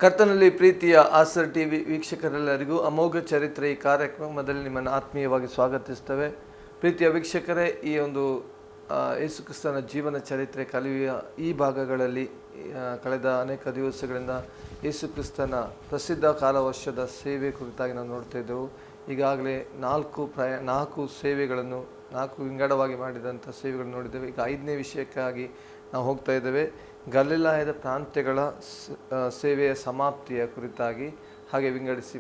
ಕರ್ತನಲ್ಲಿ ಪ್ರೀತಿಯ ಆಸರ್ ಟಿವಿ ವೀಕ್ಷಕರೆಲ್ಲರಿಗೂ ಅಮೋಘ ಚರಿತ್ರೆ ಈ ಕಾರ್ಯಕ್ರಮದಲ್ಲಿ ನಿಮ್ಮನ್ನು ಆತ್ಮೀಯವಾಗಿ ಸ್ವಾಗತಿಸ್ತೇವೆ. ಪ್ರೀತಿಯ ವೀಕ್ಷಕರೇ, ಈ ಒಂದು ಯೇಸು ಕ್ರಿಸ್ತನ ಜೀವನ ಚರಿತ್ರೆ ಕಲಿಯುವ ಈ ಭಾಗಗಳಲ್ಲಿ ಕಳೆದ ಅನೇಕ ದಿವಸಗಳಿಂದ ಯೇಸು ಕ್ರಿಸ್ತನ ಪ್ರಸಿದ್ಧ ಕಾಲವರ್ಷದ ಸೇವೆ ಕುರಿತಾಗಿ ನಾವು ನೋಡ್ತಾ ಇದ್ದೆವು. ಈಗಾಗಲೇ ನಾಲ್ಕು ಸೇವೆಗಳನ್ನು ವಿಂಗಡವಾಗಿ ಮಾಡಿದಂಥ ಸೇವೆಗಳನ್ನು ನೋಡಿದ್ದೇವೆ. ಈಗ 5ನೇ ವಿಷಯಕ್ಕಾಗಿ ನಾವು ಹೋಗ್ತಾ ಇದ್ದೇವೆ. ಗಲಿಲಾಯದ ಪ್ರಾಂತ್ಯಗಳ ಸೇವೆಯ ಸಮಾಪ್ತಿಯ ಕುರಿತಾಗಿ ಹಾಗೆ ವಿಂಗಡಿಸಿ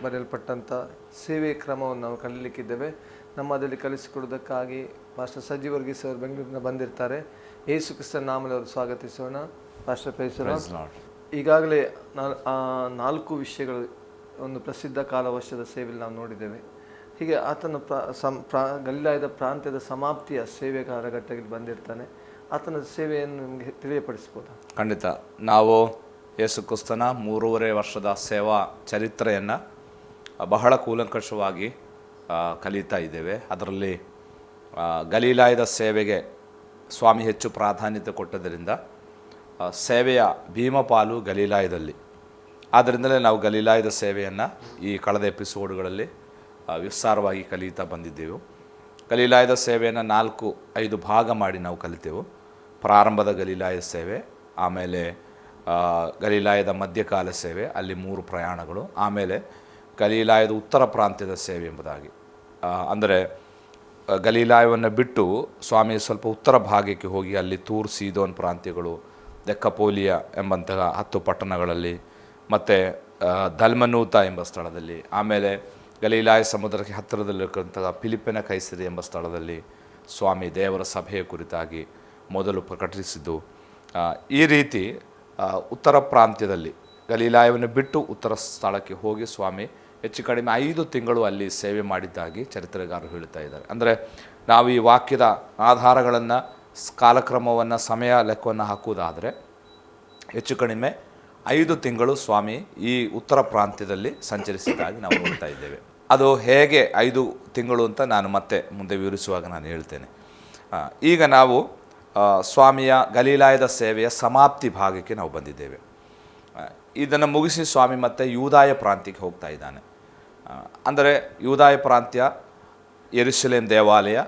ಬರೆಯಲ್ಪಟ್ಟಂಥ ಸೇವೆ ಕ್ರಮವನ್ನು ನಾವು ಕಲೀಲಿಕ್ಕಿದ್ದೇವೆ. ನಮ್ಮದಲ್ಲಿ ಕಲಿಸಿಕೊಡೋದಕ್ಕಾಗಿ ಪಾಸ್ಟರ್ ಸಜ್ಜಿ ವರ್ಗೀಸ್ ಅವರು ಬೆಂಗಳೂರಿನ ಬಂದಿರ್ತಾರೆ. ಯೇಸು ಕ್ರಿಸ್ತನ ನಾಮದಲ್ಲಿ ಅವರು ಸ್ವಾಗತಿಸೋಣ. Pastor price lord. ಈಗಾಗಲೇ 4 ವಿಷಯಗಳು ಒಂದು ಪ್ರಸಿದ್ಧ ಕಾಲವರ್ಷದ ಸೇವೆಯಲ್ಲಿ ನಾವು ನೋಡಿದ್ದೇವೆ. ಹೀಗೆ ಆತನ ಗಲಿಲಾಯದ ಪ್ರಾಂತ್ಯದ ಸಮಾಪ್ತಿಯ ಸೇವೆಗಾರ ಘಟ್ಟಕ್ಕೆ ಬಂದಿರ್ತಾನೆ. ಆತನ ಸೇವೆಯನ್ನು ನಿಮಗೆ ತಿಳಿಯಪಡಿಸ್ಬೋದಾ? ಖಂಡಿತ. ನಾವು ಯೇಸು ಕ್ರಿಸ್ತನ 3.5 ವರ್ಷದ ಸೇವಾ ಚರಿತ್ರೆಯನ್ನು ಬಹಳ ಕೂಲಂಕಷವಾಗಿ ಕಲಿತಾ ಇದ್ದೇವೆ. ಅದರಲ್ಲಿ ಗಲಿಲಾಯದ ಸೇವೆಗೆ ಸ್ವಾಮಿ ಹೆಚ್ಚು ಪ್ರಾಧಾನ್ಯತೆ ಕೊಟ್ಟದರಿಂದ ಸೇವೆಯ ಭೀಮಪಾಲು ಗಲಿಲಾಯದಲ್ಲಿ. ಆದ್ದರಿಂದಲೇ ನಾವು ಗಲಿಲಾಯದ ಸೇವೆಯನ್ನು ಈ ಕಳೆದ ಎಪಿಸೋಡ್ಗಳಲ್ಲಿ ವಿಸ್ತಾರವಾಗಿ ಕಲಿತಾ ಬಂದಿದ್ದೆವು. ಗಲಿಲಾಯದ ಸೇವೆಯನ್ನು 4-5 ಭಾಗ ಮಾಡಿ ನಾವು ಕಲಿತೆವು. ಪ್ರಾರಂಭದ ಗಲಿಲಾಯದ ಸೇವೆ, ಆಮೇಲೆ ಗಲಿಲಾಯದ ಮಧ್ಯಕಾಲ ಸೇವೆ, ಅಲ್ಲಿ 3 ಪ್ರಯಾಣಗಳು, ಆಮೇಲೆ ಗಲಿಲಾಯದ ಉತ್ತರ ಪ್ರಾಂತ್ಯದ ಸೇವೆ ಎಂಬುದಾಗಿ. ಅಂದರೆ ಗಲಿಲಾಯವನ್ನು ಬಿಟ್ಟು ಸ್ವಾಮಿ ಸ್ವಲ್ಪ ಉತ್ತರ ಭಾಗಕ್ಕೆ ಹೋಗಿ ಅಲ್ಲಿ ತೂರ್ ಸೀದೋನ್ ಪ್ರಾಂತ್ಯಗಳು, ದೆಕ್ಕಪೋಲಿಯ ಎಂಬಂತಹ 10 ಪಟ್ಟಣಗಳಲ್ಲಿ, ಮತ್ತು ದಲ್ಮನೂತ ಎಂಬ ಸ್ಥಳದಲ್ಲಿ, ಆಮೇಲೆ ಗಲಿಲಾಯ ಸಮುದ್ರಕ್ಕೆ ಹತ್ತಿರದಲ್ಲಿರ್ತಕ್ಕಂಥ ಫಿಲಿಪ್ಪಿನ ಕೈಸರಿ ಎಂಬ ಸ್ಥಳದಲ್ಲಿ ಸ್ವಾಮಿ ದೇವರ ಸಭೆಯ ಕುರಿತಾಗಿ ಮೊದಲು ಪ್ರಕಟಿಸಿದ್ದು. ಈ ರೀತಿ ಉತ್ತರ ಪ್ರಾಂತ್ಯದಲ್ಲಿ ಗಲಿಲಾಯವನ್ನು ಬಿಟ್ಟು ಉತ್ತರ ಸ್ಥಳಕ್ಕೆ ಹೋಗಿ ಸ್ವಾಮಿ ಹೆಚ್ಚು ಕಡಿಮೆ 5 ತಿಂಗಳು ಅಲ್ಲಿ ಸೇವೆ ಮಾಡಿದ್ದಾಗಿ ಚರಿತ್ರೆಗಾರರು ಹೇಳ್ತಾ ಇದ್ದಾರೆ. ಅಂದರೆ ನಾವು ಈ ವಾಕ್ಯದ ಆಧಾರಗಳನ್ನು, ಕಾಲಕ್ರಮವನ್ನು, ಸಮಯ ಲೆಕ್ಕವನ್ನು ಹಾಕುವುದಾದರೆ ಹೆಚ್ಚು ಕಡಿಮೆ 5 ತಿಂಗಳು ಸ್ವಾಮಿ ಈ ಉತ್ತರ ಪ್ರಾಂತ್ಯದಲ್ಲಿ ಸಂಚರಿಸಿದ್ದಾಗಿ ನಾವು ನೋಡ್ತಾ ಇದ್ದೇವೆ. ಅದು ಹೇಗೆ 5 ತಿಂಗಳು ಅಂತ ನಾನು ಮತ್ತೆ ಮುಂದೆ ವಿವರಿಸುವಾಗ ನಾನು ಹೇಳ್ತೇನೆ. ಈಗ ನಾವು ಸ್ವಾಮಿಯ ಗಲಿಲಾಯದ ಸೇವೆಯ ಸಮಾಪ್ತಿ ಭಾಗಕ್ಕೆ ನಾವು ಬಂದಿದ್ದೇವೆ. ಇದನ್ನು ಮುಗಿಸಿ ಸ್ವಾಮಿ ಮತ್ತೆ ಯೂದಾಯ ಪ್ರಾಂತ್ಯಕ್ಕೆ ಹೋಗ್ತಾ ಇದ್ದಾನೆ. ಅಂದರೆ ಯೂದಾಯ ಪ್ರಾಂತ್ಯ, ಯೆರೂಸಲೇಮ್ ದೇವಾಲಯ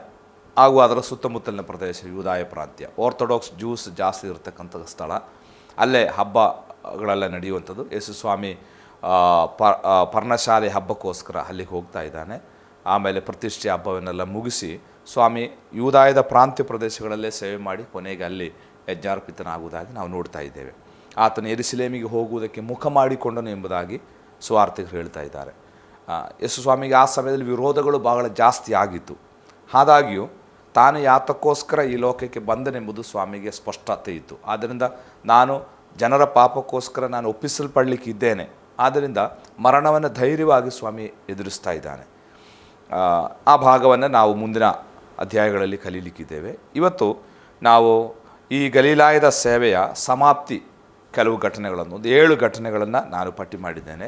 ಹಾಗೂ ಅದರ ಸುತ್ತಮುತ್ತಲಿನ ಪ್ರದೇಶ ಯೂದಾಯ ಪ್ರಾಂತ್ಯ, ಆರ್ಥೋಡಾಕ್ಸ್ ಜ್ಯೂಸ್ ಜಾಸ್ತಿ ಇರತಕ್ಕಂಥ ಸ್ಥಳ. ಅಲ್ಲೇ ಹಬ್ಬಗಳೆಲ್ಲ ನಡೆಯುವಂಥದ್ದು. ಯೇಸು ಸ್ವಾಮಿ ಪರ್ಣಶಾಲೆ ಹಬ್ಬಕ್ಕೋಸ್ಕರ ಅಲ್ಲಿಗೆ ಹೋಗ್ತಾ ಇದ್ದಾನೆ. ಆಮೇಲೆ ಪ್ರತಿಷ್ಠೆ ಹಬ್ಬವನ್ನೆಲ್ಲ ಮುಗಿಸಿ ಸ್ವಾಮಿ ಯೂದಾಯದ ಪ್ರಾಂತ್ಯ ಪ್ರದೇಶಗಳಲ್ಲೇ ಸೇವೆ ಮಾಡಿ ಕೊನೆಗೆ ಅಲ್ಲಿ ಯಜ್ಞಾರ್ಪಿತನಾಗುವುದಾಗಿ ನಾವು ನೋಡ್ತಾ ಇದ್ದೇವೆ. ಆತನು ಯೆರೂಸಲೇಮಿಗೆ ಹೋಗುವುದಕ್ಕೆ ಮುಖ ಮಾಡಿಕೊಂಡನು ಎಂಬುದಾಗಿ ಸುವಾರ್ತಿಕರು ಹೇಳ್ತಾ ಇದ್ದಾರೆ. ಯೇಸು ಸ್ವಾಮಿಗೆ ಆ ಸಮಯದಲ್ಲಿ ವಿರೋಧಗಳು ಬಹಳ ಜಾಸ್ತಿ ಆಗಿತ್ತು. ಆದಾಗ್ಯೂ ತಾನು ಯಾತಕ್ಕೋಸ್ಕರ ಈ ಲೋಕಕ್ಕೆ ಬಂದನೆಂಬುದು ಸ್ವಾಮಿಗೆ ಸ್ಪಷ್ಟತೆ ಇತ್ತು. ಆದ್ದರಿಂದ ನಾನು ಜನರ ಪಾಪಕ್ಕೋಸ್ಕರ ನಾನು ಒಪ್ಪಿಸಲ್ಪಡಲಿಕ್ಕಿದ್ದೇನೆ, ಆದ್ದರಿಂದ ಮರಣವನ್ನು ಧೈರ್ಯವಾಗಿ ಸ್ವಾಮಿ ಎದುರಿಸ್ತಾ ಇದ್ದಾನೆ. ಆ ಭಾಗವನ್ನು ನಾವು ಮುಂದಿನ ಅಧ್ಯಾಯಗಳಲ್ಲಿ ಕಲೀಲಿಕ್ಕಿದ್ದೇವೆ. ಇವತ್ತು ನಾವು ಈ ಗಲಿಲಾಯದ ಸೇವೆಯ ಸಮಾಪ್ತಿ ಕೆಲವು ಘಟನೆಗಳನ್ನು, ಒಂದು 7 ಘಟನೆಗಳನ್ನು ನಾನು ಪಟ್ಟಿ ಮಾಡಿದ್ದೇನೆ.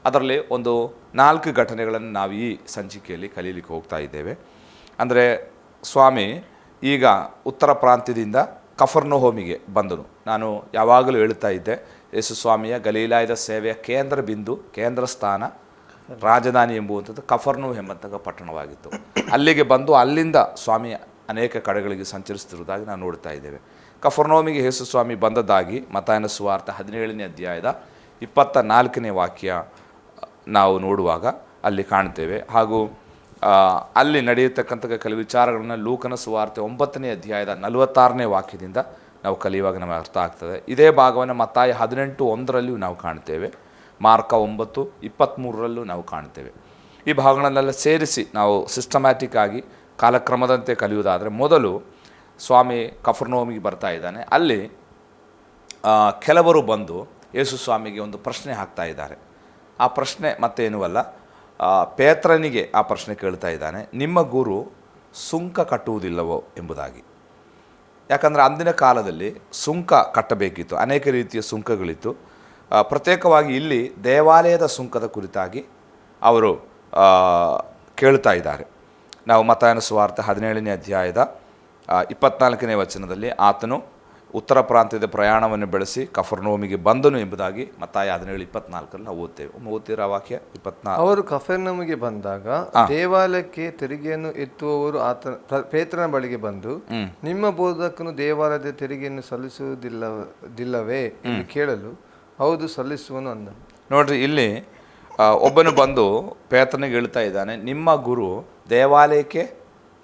ಅದರಲ್ಲಿ ಒಂದು 4 ಘಟನೆಗಳನ್ನು ನಾವು ಈ ಸಂಚಿಕೆಯಲ್ಲಿ ಕಲೀಲಿಕ್ಕೆ ಹೋಗ್ತಾ ಇದ್ದೇವೆ. ಅಂದರೆ ಸ್ವಾಮಿ ಈಗ ಉತ್ತರ ಪ್ರಾಂತ್ಯದಿಂದ ಕಫರ್ನಹೂಮಿಗೆ ಬಂದನು. ನಾನು ಯಾವಾಗಲೂ ಹೇಳ್ತಾ ಇದ್ದೆ, ಯೇಸು ಸ್ವಾಮಿಯ ಗಲಿಲಾಯದ ಸೇವೆಯ ಕೇಂದ್ರ ಬಿಂದು, ಕೇಂದ್ರ ಸ್ಥಾನ, ರಾಜಧಾನಿ ಎಂಬುವಂಥದ್ದು ಕಫರ್ನಹೂಮ್ ಎಂಬಂತಹ ಪಟ್ಟಣವಾಗಿತ್ತು. ಅಲ್ಲಿಗೆ ಬಂದು ಅಲ್ಲಿಂದ ಸ್ವಾಮಿ ಅನೇಕ ಕಡೆಗಳಿಗೆ ಸಂಚರಿಸ್ತಿರುವುದಾಗಿ ನಾವು ನೋಡ್ತಾ ಇದ್ದೇವೆ. ಕಫರ್ನಹೂಮಿಗೆ ಯೇಸು ಸ್ವಾಮಿ ಬಂದದ್ದಾಗಿ ಮತ್ತಾಯನ ಸುವಾರ್ತೆ 17ನೇ ಅಧ್ಯಾಯದ 24ನೇ ವಾಕ್ಯ ನಾವು ನೋಡುವಾಗ ಅಲ್ಲಿ ಕಾಣ್ತೇವೆ. ಹಾಗೂ ಅಲ್ಲಿ ನಡೆಯತಕ್ಕಂಥ ಕೆಲವು ವಿಚಾರಗಳನ್ನು ಲೂಕನ ಸುವಾರ್ತೆ 9ನೇ ಅಧ್ಯಾಯದ 46ನೇ ವಾಕ್ಯದಿಂದ ನಾವು ಕಲಿಯುವಾಗ ನಮಗೆ ಅರ್ಥ ಆಗ್ತದೆ. ಇದೇ ಭಾಗವನ್ನು ಮತ್ತಾಯ 18:1 ನಾವು ಕಾಣ್ತೇವೆ. ಮಾರ್ಕ 9:23 ನಾವು ಕಾಣ್ತೇವೆ. ಈ ಭಾಗಗಳನ್ನೆಲ್ಲ ಸೇರಿಸಿ ನಾವು ಸಿಸ್ಟಮ್ಯಾಟಿಕ್ ಆಗಿ ಕಾಲಕ್ರಮದಂತೆ ಕಲಿಯುವುದಾದರೆ, ಮೊದಲು ಸ್ವಾಮಿ ಕಫರ್ನಹೂಮಿಗೆ ಬರ್ತಾ ಇದ್ದಾನೆ. ಅಲ್ಲಿ ಕೆಲವರು ಬಂದು ಯೇಸು ಸ್ವಾಮಿಗೆ ಒಂದು ಪ್ರಶ್ನೆ ಹಾಕ್ತಾ ಇದ್ದಾರೆ. ಆ ಪ್ರಶ್ನೆ ಮತ್ತೇನೂ ಅಲ್ಲ, ಪೇತ್ರನಿಗೆ ಆ ಪ್ರಶ್ನೆ ಕೇಳ್ತಾ ಇದ್ದಾನೆ, ನಿಮ್ಮ ಗುರು ಸುಂಕ ಕಟ್ಟುವುದಿಲ್ಲವೋ ಎಂಬುದಾಗಿ. ಯಾಕಂದರೆ ಅಂದಿನ ಕಾಲದಲ್ಲಿ ಸುಂಕ ಕಟ್ಟಬೇಕಿತ್ತು, ಅನೇಕ ರೀತಿಯ ಸುಂಕಗಳಿತ್ತು. ಪ್ರತ್ಯೇಕವಾಗಿ ಇಲ್ಲಿ ದೇವಾಲಯದ ಸುಂಕದ ಕುರಿತಾಗಿ ಅವರು ಕೇಳ್ತಾ ಇದ್ದಾರೆ. ನಾವು ಮತ್ತಾಯನ ಸುವಾರ್ತೆ 17ನೇ ಅಧ್ಯಾಯದ 24ನೇ ವಚನದಲ್ಲಿ ಆತನು ಉತ್ತರ ಪ್ರಾಂತ್ಯದ ಪ್ರಯಾಣವನ್ನು ಬೆಳೆಸಿ ಕಫರ್ನೋಮಿಗೆ ಬಂದನು ಎಂಬುದಾಗಿ ಮತ್ತಾಯ 17:24 ನಾವು ಓದ್ತೇವೆ. ಓದ್ತೀರಾ ವಾಕ್ಯ 24? ಅವರು ಕಫರ್ನೌಮಿಗೆ ಬಂದಾಗ ದೇವಾಲಯಕ್ಕೆ ತೆರಿಗೆಯನ್ನು ಎತ್ತುವವರು ಪೇತ್ರನ ಬಳಿಗೆ ಬಂದು, ನಿಮ್ಮ ಬೋಧಕನು ದೇವಾಲಯದ ತೆರಿಗೆಯನ್ನು ಸಲ್ಲಿಸುವುದಿಲ್ಲವೇ ಎಂದು ಕೇಳಲು, ಹೌದು ಸಲ್ಲಿಸುವನು ಅಂದನು. ನೋಡ್ರಿ, ಇಲ್ಲಿ ಒಬ್ಬನು ಬಂದು ಪೇತ್ರನಿಗೆ ಹೇಳ್ತಾ ಇದ್ದಾನೆ, ನಿಮ್ಮ ಗುರು ದೇವಾಲಯಕ್ಕೆ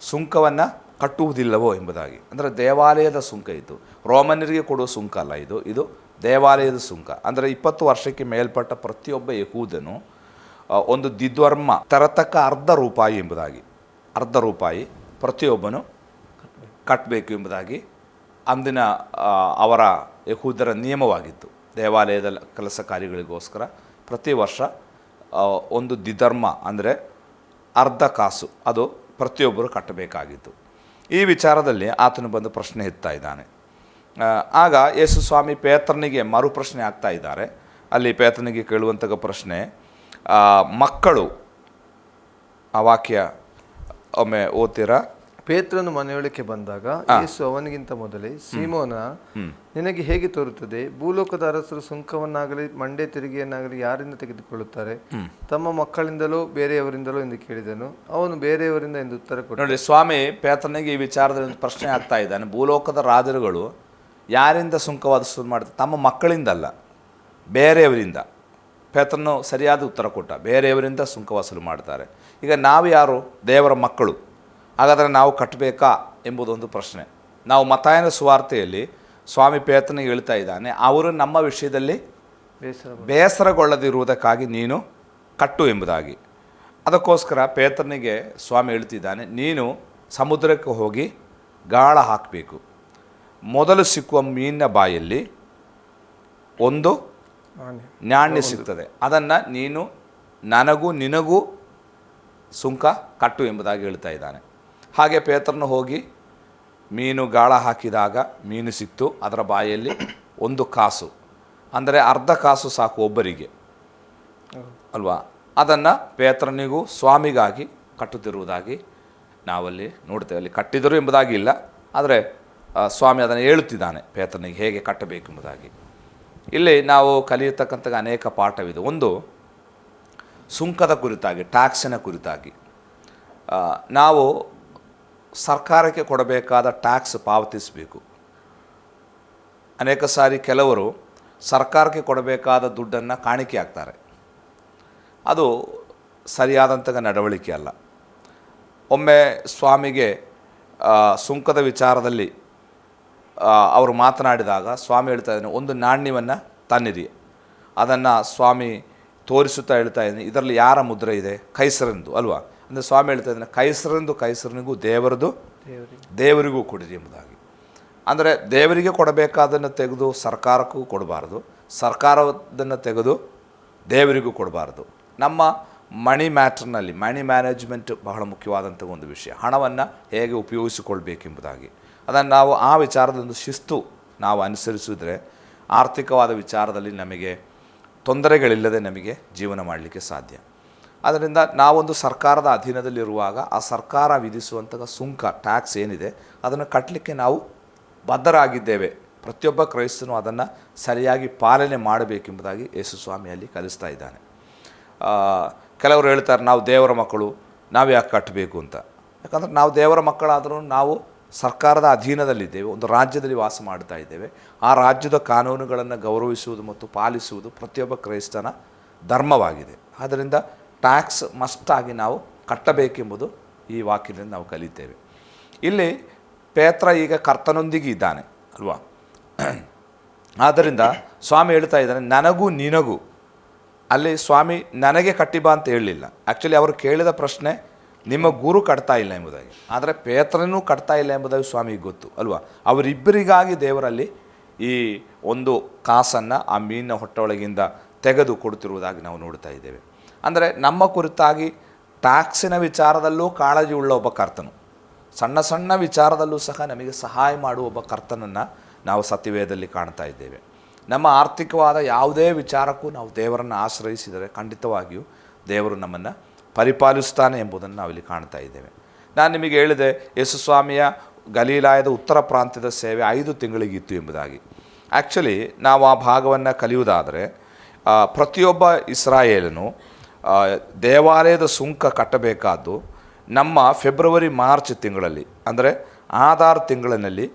ಸುಂಕವನ್ನು ಕಟ್ಟುವುದಿಲ್ಲವೋ ಎಂಬುದಾಗಿ. ಅಂದರೆ ದೇವಾಲಯದ ಸುಂಕ ಇದು, ರೋಮನ್ನರಿಗೆ ಕೊಡುವ ಸುಂಕ ಅಲ್ಲ, ಇದು ದೇವಾಲಯದ ಸುಂಕ. ಅಂದರೆ 20 ವರ್ಷಕ್ಕೆ ಮೇಲ್ಪಟ್ಟ ಪ್ರತಿಯೊಬ್ಬ ಯಹೂದನು ಒಂದು ದ್ವಿಧ್ವರ್ಮ ತರತಕ್ಕ ₹1 ಎಂಬುದಾಗಿ, ₹1 ಪ್ರತಿಯೊಬ್ಬನು ಕಟ್ಟಬೇಕು ಎಂಬುದಾಗಿ ಅಂದಿನ ಅವರ ಯಹೂದರ ನಿಯಮವಾಗಿತ್ತು. ದೇವಾಲಯದ ಕೆಲಸ ಕಾರ್ಯಗಳಿಗೋಸ್ಕರ ಪ್ರತಿ ವರ್ಷ ಒಂದು ದ್ವಿಧರ್ಮ ಅಂದರೆ ₹1 ಅದು ಪ್ರತಿಯೊಬ್ಬರು ಕಟ್ಟಬೇಕಾಗಿತ್ತು. ಈ ವಿಚಾರದಲ್ಲಿ ಆತನು ಬಂದು ಪ್ರಶ್ನೆ ಎತ್ತಾ ಇದ್ದಾನೆ. ಆಗ ಯೇಸು ಸ್ವಾಮಿ ಪೇತ್ರನಿಗೆ ಮರು ಪ್ರಶ್ನೆ ಆಗ್ತಾ ಇದ್ದಾರೆ. ಅಲ್ಲಿ ಪೇತ್ರನಿಗೆ ಕೇಳುವಂಥ ಪ್ರಶ್ನೆ, ಮಕ್ಕಳು, ಆ ವಾಕ್ಯ ಒಮ್ಮೆ ಓದ್ತೀರಾ? ಪೇತ್ರನು ಮನೆಯೊಳಕ್ಕೆ ಬಂದಾಗ ಯೇಸು ಅವನಿಗಿಂತ ಮೊದಲೇ, ಸೀಮೋನ, ನಿನಗೆ ಹೇಗೆ ತೋರುತ್ತದೆ? ಭೂಲೋಕದ ಅರಸರು ಸುಂಕವನ್ನಾಗಲಿ ಮಂಡೆ ತೆರಿಗೆಯನ್ನಾಗಲಿ ಯಾರಿಂದ ತೆಗೆದುಕೊಳ್ಳುತ್ತಾರೆ? ತಮ್ಮ ಮಕ್ಕಳಿಂದಲೋ ಬೇರೆಯವರಿಂದಲೋ ಎಂದು ಕೇಳಿದನು. ಅವನು ಬೇರೆಯವರಿಂದ ಎಂದು ಉತ್ತರ ಕೊಟ್ಟನು. ನೋಡಿ, ಸ್ವಾಮಿ ಪೇತ್ರನಿಗೆ ಈ ವಿಚಾರದಲ್ಲಿ ಪ್ರಶ್ನೆ ಆಗ್ತಾ ಇದ್ದಾನೆ. ಭೂಲೋಕದ ರಾಜರುಗಳು ಯಾರಿಂದ ಸುಂಕ ವಸೂಲು ಮಾಡ್ತಾರೆ? ತಮ್ಮ ಮಕ್ಕಳಿಂದಲ್ಲ, ಬೇರೆಯವರಿಂದ. ಪೇತ್ರನು ಸರಿಯಾದ ಉತ್ತರ ಕೊಟ್ಟ, ಬೇರೆಯವರಿಂದ ಸುಂಕ ವಸೂಲು ಮಾಡ್ತಾರೆ. ಈಗ ನಾವು ಯಾರು? ದೇವರ ಮಕ್ಕಳು. ಹಾಗಾದರೆ ನಾವು ಕಟ್ಟಬೇಕಾ ಎಂಬುದೊಂದು ಪ್ರಶ್ನೆ. ನಾವು ಮತ್ತಾಯನ ಸುವಾರ್ತೆಯಲ್ಲಿ ಸ್ವಾಮಿ ಪೇತ್ರನಿಗೆ ಹೇಳ್ತಾ ಇದ್ದಾನೆ, ಅವರು ನಮ್ಮ ವಿಷಯದಲ್ಲಿ ಬೇಸರಗೊಳ್ಳದಿರುವುದಕ್ಕಾಗಿ ನೀನು ಕಟ್ಟು ಎಂಬುದಾಗಿ. ಅದಕ್ಕೋಸ್ಕರ ಪೇತ್ರನಿಗೆ ಸ್ವಾಮಿ ಹೇಳ್ತಿದ್ದಾನೆ, ನೀನು ಸಮುದ್ರಕ್ಕೆ ಹೋಗಿ ಗಾಳ ಹಾಕಬೇಕು. ಮೊದಲು ಸಿಕ್ಕುವ ಮೀನಿನ ಬಾಯಲ್ಲಿ ಒಂದು ನಾಣ್ಯ ಸಿಗ್ತದೆ, ಅದನ್ನು ನೀನು ನನಗೂ ನಿನಗೂ ಸುಂಕ ಕಟ್ಟು ಎಂಬುದಾಗಿ ಹೇಳ್ತಾ ಇದ್ದಾನೆ. ಹಾಗೆ ಪೇತ್ರನು ಹೋಗಿ ಮೀನು ಗಾಳ ಹಾಕಿದಾಗ ಮೀನು ಸಿಕ್ತು, ಅದರ ಬಾಯಲ್ಲಿ $1 ಅಂದರೆ $1 ಸಾಕು ಒಬ್ಬರಿಗೆ ಅಲ್ವಾ. ಅದನ್ನು ಪೇತ್ರನಿಗೂ ಸ್ವಾಮಿಗಾಗಿ ಕಟ್ಟುತ್ತಿರುವುದಾಗಿ ನಾವಲ್ಲಿ ನೋಡ್ತೇವೆ. ಅಲ್ಲಿ ಕಟ್ಟಿದರು ಎಂಬುದಾಗಿ ಇಲ್ಲ, ಆದರೆ ಸ್ವಾಮಿ ಅದನ್ನು ಹೇಳುತ್ತಿದ್ದಾನೆ ಪೇತ್ರನಿಗೆ ಹೇಗೆ ಕಟ್ಟಬೇಕೆಂಬುದಾಗಿ. ಇಲ್ಲಿ ನಾವು ಕಲಿಯತಕ್ಕಂಥ ಅನೇಕ ಪಾಠವಿದೆ. ಒಂದು, ಸುಂಕದ ಕುರಿತಾಗಿ, ಟ್ಯಾಕ್ಸಿನ ಕುರಿತಾಗಿ. ನಾವು ಸರ್ಕಾರಕ್ಕೆ ಕೊಡಬೇಕಾದ ಟ್ಯಾಕ್ಸ್ ಪಾವತಿಸಬೇಕು. ಅನೇಕ ಸಾರಿ ಕೆಲವರು ಸರ್ಕಾರಕ್ಕೆ ಕೊಡಬೇಕಾದ ದುಡ್ಡನ್ನು ಕಾಣಿಕೆ ಹಾಕ್ತಾರೆ. ಅದು ಸರಿಯಾದಂಥ ನಡವಳಿಕೆ ಅಲ್ಲ. ಒಮ್ಮೆ ಸ್ವಾಮಿಗೆ ಸುಂಕದ ವಿಚಾರದಲ್ಲಿ ಅವರು ಮಾತನಾಡಿದಾಗ ಸ್ವಾಮಿ ಹೇಳ್ತಾ ಇದ್ದಾನೆ, ಒಂದು ನಾಣ್ಯವನ್ನು ತನ್ನಿರಿ. ಅದನ್ನು ಸ್ವಾಮಿ ತೋರಿಸುತ್ತಾ ಹೇಳ್ತಾ ಇದ್ದೀನಿ, ಇದರಲ್ಲಿ ಯಾರ ಮುದ್ರೆ ಇದೆ? ಕೈಸರಂದು ಅಲ್ವಾ. ಅಂದರೆ ಸ್ವಾಮಿ ಹೇಳ್ತಾ ಇದ್ದಾನೆ, ಕೈಸರಂದು ಕೈಸರನಿಗೂ, ದೇವರದು ದೇವರಿಗೂ ಕೊಡಿರಿ ಎಂಬುದಾಗಿ. ಅಂದರೆ ದೇವರಿಗೆ ಕೊಡಬೇಕಾದನ್ನು ತೆಗೆದು ಸರ್ಕಾರಕ್ಕೂ ಕೊಡಬಾರ್ದು, ಸರ್ಕಾರದನ್ನು ತೆಗೆದು ದೇವರಿಗೂ ಕೊಡಬಾರ್ದು. ನಮ್ಮ ಮನಿ ಮ್ಯಾಟ್ರ್ನಲ್ಲಿ ಮನಿ ಮ್ಯಾನೇಜ್ಮೆಂಟ್ ಬಹಳ ಮುಖ್ಯವಾದಂಥ ಒಂದು ವಿಷಯ. ಹಣವನ್ನು ಹೇಗೆ ಉಪಯೋಗಿಸಿಕೊಳ್ಬೇಕೆಂಬುದಾಗಿ ಅದನ್ನು ನಾವು ಆ ವಿಚಾರದೊಂದು ಶಿಸ್ತು ನಾವು ಅನುಸರಿಸಿದರೆ ಆರ್ಥಿಕವಾದ ವಿಚಾರದಲ್ಲಿ ನಮಗೆ ತೊಂದರೆಗಳಿಲ್ಲದೆ ನಮಗೆ ಜೀವನ ಮಾಡಲಿಕ್ಕೆ ಸಾಧ್ಯ. ಆದ್ದರಿಂದ ನಾವೊಂದು ಸರ್ಕಾರದ ಅಧೀನದಲ್ಲಿರುವಾಗ ಆ ಸರ್ಕಾರ ವಿಧಿಸುವಂಥ ಸುಂಕ, ಟ್ಯಾಕ್ಸ್ ಏನಿದೆ ಅದನ್ನು ಕಟ್ಟಲಿಕ್ಕೆ ನಾವು ಬದ್ಧರಾಗಿದ್ದೇವೆ. ಪ್ರತಿಯೊಬ್ಬ ಕ್ರೈಸ್ತನು ಅದನ್ನು ಸರಿಯಾಗಿ ಪಾಲನೆ ಮಾಡಬೇಕೆಂಬುದಾಗಿ ಯೇಸು ಸ್ವಾಮಿಯಲ್ಲಿ ಕಲಿಸ್ತಾ ಇದ್ದಾನೆ. ಕೆಲವರು ಹೇಳ್ತಾರೆ, ನಾವು ದೇವರ ಮಕ್ಕಳು, ನಾವು ಯಾಕೆ ಕಟ್ಟಬೇಕು ಅಂತ. ಯಾಕಂದರೆ ನಾವು ದೇವರ ಮಕ್ಕಳಾದರೂ ನಾವು ಸರ್ಕಾರದ ಅಧೀನದಲ್ಲಿದ್ದೇವೆ, ಒಂದು ರಾಜ್ಯದಲ್ಲಿ ವಾಸ ಮಾಡ್ತಾ ಇದ್ದೇವೆ. ಆ ರಾಜ್ಯದ ಕಾನೂನುಗಳನ್ನು ಗೌರವಿಸುವುದು ಮತ್ತು ಪಾಲಿಸುವುದು ಪ್ರತಿಯೊಬ್ಬ ಕ್ರೈಸ್ತನ ಧರ್ಮವಾಗಿದೆ. ಆದ್ದರಿಂದ ಟ್ಯಾಕ್ಸ್ ಮಸ್ಟಾಗಿ ನಾವು ಕಟ್ಟಬೇಕೆಂಬುದು ಈ ವಾಕ್ಯದಿಂದ ನಾವು ಕಲಿತೇವೆ. ಇಲ್ಲಿ ಪೇತ್ರ ಈಗ ಕರ್ತನೊಂದಿಗೆ ಇದ್ದಾನೆ ಅಲ್ವಾ. ಆದ್ದರಿಂದ ಸ್ವಾಮಿ ಹೇಳ್ತಾ ಇದ್ದಾನೆ, ನನಗೂ ನಿನಗೂ. ಅಲ್ಲಿ ಸ್ವಾಮಿ ನನಗೆ ಕಟ್ಟಿಬಾ ಅಂತ ಹೇಳಲಿಲ್ಲ. ಆ್ಯಕ್ಚುಲಿ ಅವರು ಕೇಳಿದ ಪ್ರಶ್ನೆ ನಿಮ್ಮ ಗುರು ಕಟ್ತಾ ಇಲ್ಲ ಎಂಬುದಾಗಿ, ಆದರೆ ಪೇತ್ರನೂ ಕಟ್ತಾ ಇಲ್ಲ ಎಂಬುದಾಗಿ ಸ್ವಾಮಿಗೆ ಗೊತ್ತು ಅಲ್ವಾ. ಅವರಿಬ್ಬರಿಗಾಗಿ ದೇವರಲ್ಲಿ ಈ ಒಂದು ಕಾಸನ್ನು ಆ ಮೀನಿನ ಹೊಟ್ಟೆಯೊಳಗಿಂದ ತೆಗೆದು ಕೊಡುತ್ತಿರುವುದಾಗಿ ನಾವು ನೋಡ್ತಾ ಇದ್ದೇವೆ. ಅಂದರೆ ನಮ್ಮ ಕುರಿತಾಗಿ ಟ್ಯಾಕ್ಸಿನ ವಿಚಾರದಲ್ಲೂ ಕಾಳಜಿ ಉಳ್ಳ ಒಬ್ಬ ಕರ್ತನು, ಸಣ್ಣ ಸಣ್ಣ ವಿಚಾರದಲ್ಲೂ ಸಹ ನಮಗೆ ಸಹಾಯ ಮಾಡುವ ಒಬ್ಬ ಕರ್ತನನ್ನು ನಾವು ಸತ್ಯವೇದದಲ್ಲಿ ಕಾಣ್ತಾ ಇದ್ದೇವೆ. ನಮ್ಮ ಆರ್ಥಿಕವಾದ ಯಾವುದೇ ವಿಚಾರಕ್ಕೂ ನಾವು ದೇವರನ್ನು ಆಶ್ರಯಿಸಿದರೆ ಖಂಡಿತವಾಗಿಯೂ ದೇವರು ನಮ್ಮನ್ನು ಪರಿಪಾಲಿಸ್ತಾನೆ ಎಂಬುದನ್ನು ನಾವಿಲ್ಲಿ ಕಾಣ್ತಾ ಇದ್ದೇವೆ. ನಾನು ನಿಮಗೆ ಹೇಳಿದೆ, ಯೇಸು ಸ್ವಾಮಿಯ ಗಲೀಲಾಯದ ಉತ್ತರ ಪ್ರಾಂತ್ಯದ ಸೇವೆ 5 ತಿಂಗಳಿಗಿತ್ತು ಎಂಬುದಾಗಿ. ಆ್ಯಕ್ಚುಲಿ ನಾವು ಆ ಭಾಗವನ್ನು ಕಲಿಯುವುದಾದರೆ ಪ್ರತಿಯೊಬ್ಬ ಇಸ್ರಾಯೇಲನು ದೇವಾಲಯದ ಸುಂಕ ಕಟ್ಟಬೇಕಾದ್ದು ನಮ್ಮ ಫೆಬ್ರವರಿ ಮಾರ್ಚ್ ತಿಂಗಳಲ್ಲಿ, ಅಂದರೆ ಆಧಾರ್ ತಿಂಗಳಿನಲ್ಲಿ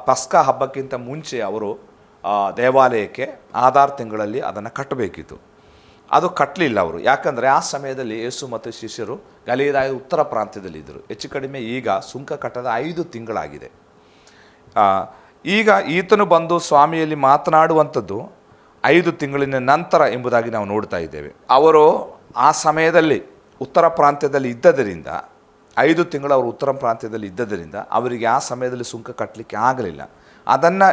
ಪಸ್ಕಾ ಹಬ್ಬಕ್ಕಿಂತ ಮುಂಚೆ ಅವರು ದೇವಾಲಯಕ್ಕೆ ಆಧಾರ್ ತಿಂಗಳಲ್ಲಿ ಅದನ್ನು ಕಟ್ಟಬೇಕಿತ್ತು. ಅದು ಕಟ್ಟಲಿಲ್ಲ ಅವರು. ಯಾಕಂದರೆ ಆ ಸಮಯದಲ್ಲಿ ಯೇಸು ಮತ್ತು ಶಿಷ್ಯರು ಗಲೀಲಾಯದ ಉತ್ತರ ಪ್ರಾಂತ್ಯದಲ್ಲಿದ್ದರು. ಹೆಚ್ಚು ಕಡಿಮೆ ಈಗ ಸುಂಕ ಕಟ್ಟದ 5 ತಿಂಗಳಾಗಿದೆ. ಈಗ ಈತನು ಬಂದು ಸ್ವಾಮಿಯಲ್ಲಿ ಮಾತನಾಡುವಂಥದ್ದು 5 ತಿಂಗಳಿನ ನಂತರ ಎಂಬುದಾಗಿ ನಾವು ನೋಡ್ತಾ ಇದ್ದೇವೆ. ಅವರು ಆ ಸಮಯದಲ್ಲಿ ಉತ್ತರ ಪ್ರಾಂತ್ಯದಲ್ಲಿ ಇದ್ದದರಿಂದ 5 ತಿಂಗಳು ಅವರು ಉತ್ತರ ಪ್ರಾಂತ್ಯದಲ್ಲಿ ಇದ್ದದರಿಂದ ಅವರಿಗೆ ಆ ಸಮಯದಲ್ಲಿ ಸುಂಕ ಕಟ್ಟಲಿಕ್ಕೆ ಆಗಲಿಲ್ಲ. ಅದನ್ನು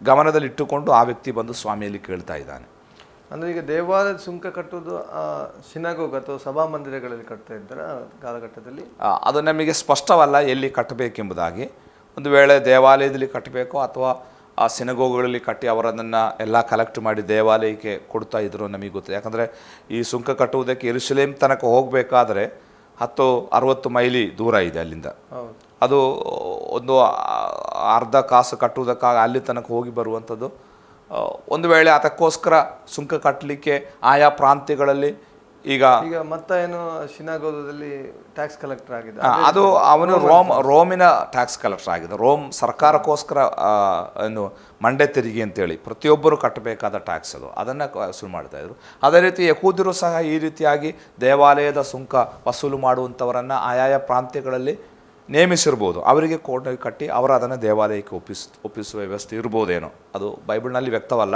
ಗಮನದಲ್ಲಿಟ್ಟುಕೊಂಡು ಆ ವ್ಯಕ್ತಿ ಬಂದು ಸ್ವಾಮಿಯಲ್ಲಿ ಕೇಳ್ತಾ ಇದ್ದಾನೆ. ಅಂದರೆ ಈಗ ದೇವಾಲಯದ ಸುಂಕ ಕಟ್ಟುವುದು ಸಿನಗೋಗ್ ಅಥವಾ ಸಭಾಮಂದಿರಗಳಲ್ಲಿ ಕಟ್ತಾ ಇದ್ದಾರೆ ಕಾಲಘಟ್ಟದಲ್ಲಿ. ಅದು ನಮಗೆ ಸ್ಪಷ್ಟವಲ್ಲ ಎಲ್ಲಿ ಕಟ್ಟಬೇಕೆಂಬುದಾಗಿ. ಒಂದು ವೇಳೆ ದೇವಾಲಯದಲ್ಲಿ ಕಟ್ಟಬೇಕು ಅಥವಾ ಆ ಸಿನಗೋಗಳಲ್ಲಿ ಕಟ್ಟಿ ಅವರನ್ನು ಎಲ್ಲ ಕಲೆಕ್ಟ್ ಮಾಡಿ ದೇವಾಲಯಕ್ಕೆ ಕೊಡ್ತಾ ಇದ್ರು ನಮಗೆ ಗೊತ್ತು. ಯಾಕಂದರೆ ಈ ಸುಂಕ ಕಟ್ಟುವುದಕ್ಕೆ ಯೆರೂಸಲೇಮ್ ತನಕ ಹೋಗಬೇಕಾದ್ರೆ 60 ಮೈಲಿ ದೂರ ಇದೆ ಅಲ್ಲಿಂದ. ಅದು ಒಂದು ಅರ್ಧ ಕಾಸು ಕಟ್ಟುವುದಕ್ಕಾಗಿ ಅಲ್ಲಿ ತನಕ ಹೋಗಿ ಬರುವಂಥದ್ದು. ಒಂದು ವೇಳೆ ಅದಕ್ಕೋಸ್ಕರ ಸುಂಕ ಕಟ್ಟಲಿಕ್ಕೆ ಆಯಾ ಪ್ರಾಂತ್ಯಗಳಲ್ಲಿ ಈಗ ಮತ್ತ ಏನು ಸಿನಗೋಗದಲ್ಲಿ ಟ್ಯಾಕ್ಸ್ ಕಲೆಕ್ಟರ್ ಆಗಿದೆ, ಅದು ಅವನು ರೋಮಿನ ಟ್ಯಾಕ್ಸ್ ಕಲೆಕ್ಟರ್ ಆಗಿದೆ. ರೋಮ್ ಸರ್ಕಾರಕ್ಕೋಸ್ಕರ ಏನು ಮಂಡೆ ತೆರಿಗೆ ಅಂತೇಳಿ ಪ್ರತಿಯೊಬ್ಬರು ಕಟ್ಟಬೇಕಾದ ಟ್ಯಾಕ್ಸ್ ಅದು, ಅದನ್ನು ವಸೂಲು ಮಾಡ್ತಾಯಿದ್ರು. ಅದೇ ರೀತಿ ಯಹೂದ್ಯರು ಸಹ ಈ ರೀತಿಯಾಗಿ ದೇವಾಲಯದ ಸುಂಕ ವಸೂಲು ಮಾಡುವಂಥವರನ್ನು ಆಯಾಯ ಪ್ರಾಂತ್ಯಗಳಲ್ಲಿ ನೇಮಿಸಿರ್ಬೋದು. ಅವರಿಗೆ ಕೋರ್ಟ್ ಕಟ್ಟಿ ಅವರು ಅದನ್ನು ದೇವಾಲಯಕ್ಕೆ ಒಪ್ಪಿಸುವ ವ್ಯವಸ್ಥೆ ಇರ್ಬೋದೇನೋ, ಅದು ಬೈಬಲ್ನಲ್ಲಿ ವ್ಯಕ್ತವಲ್ಲ.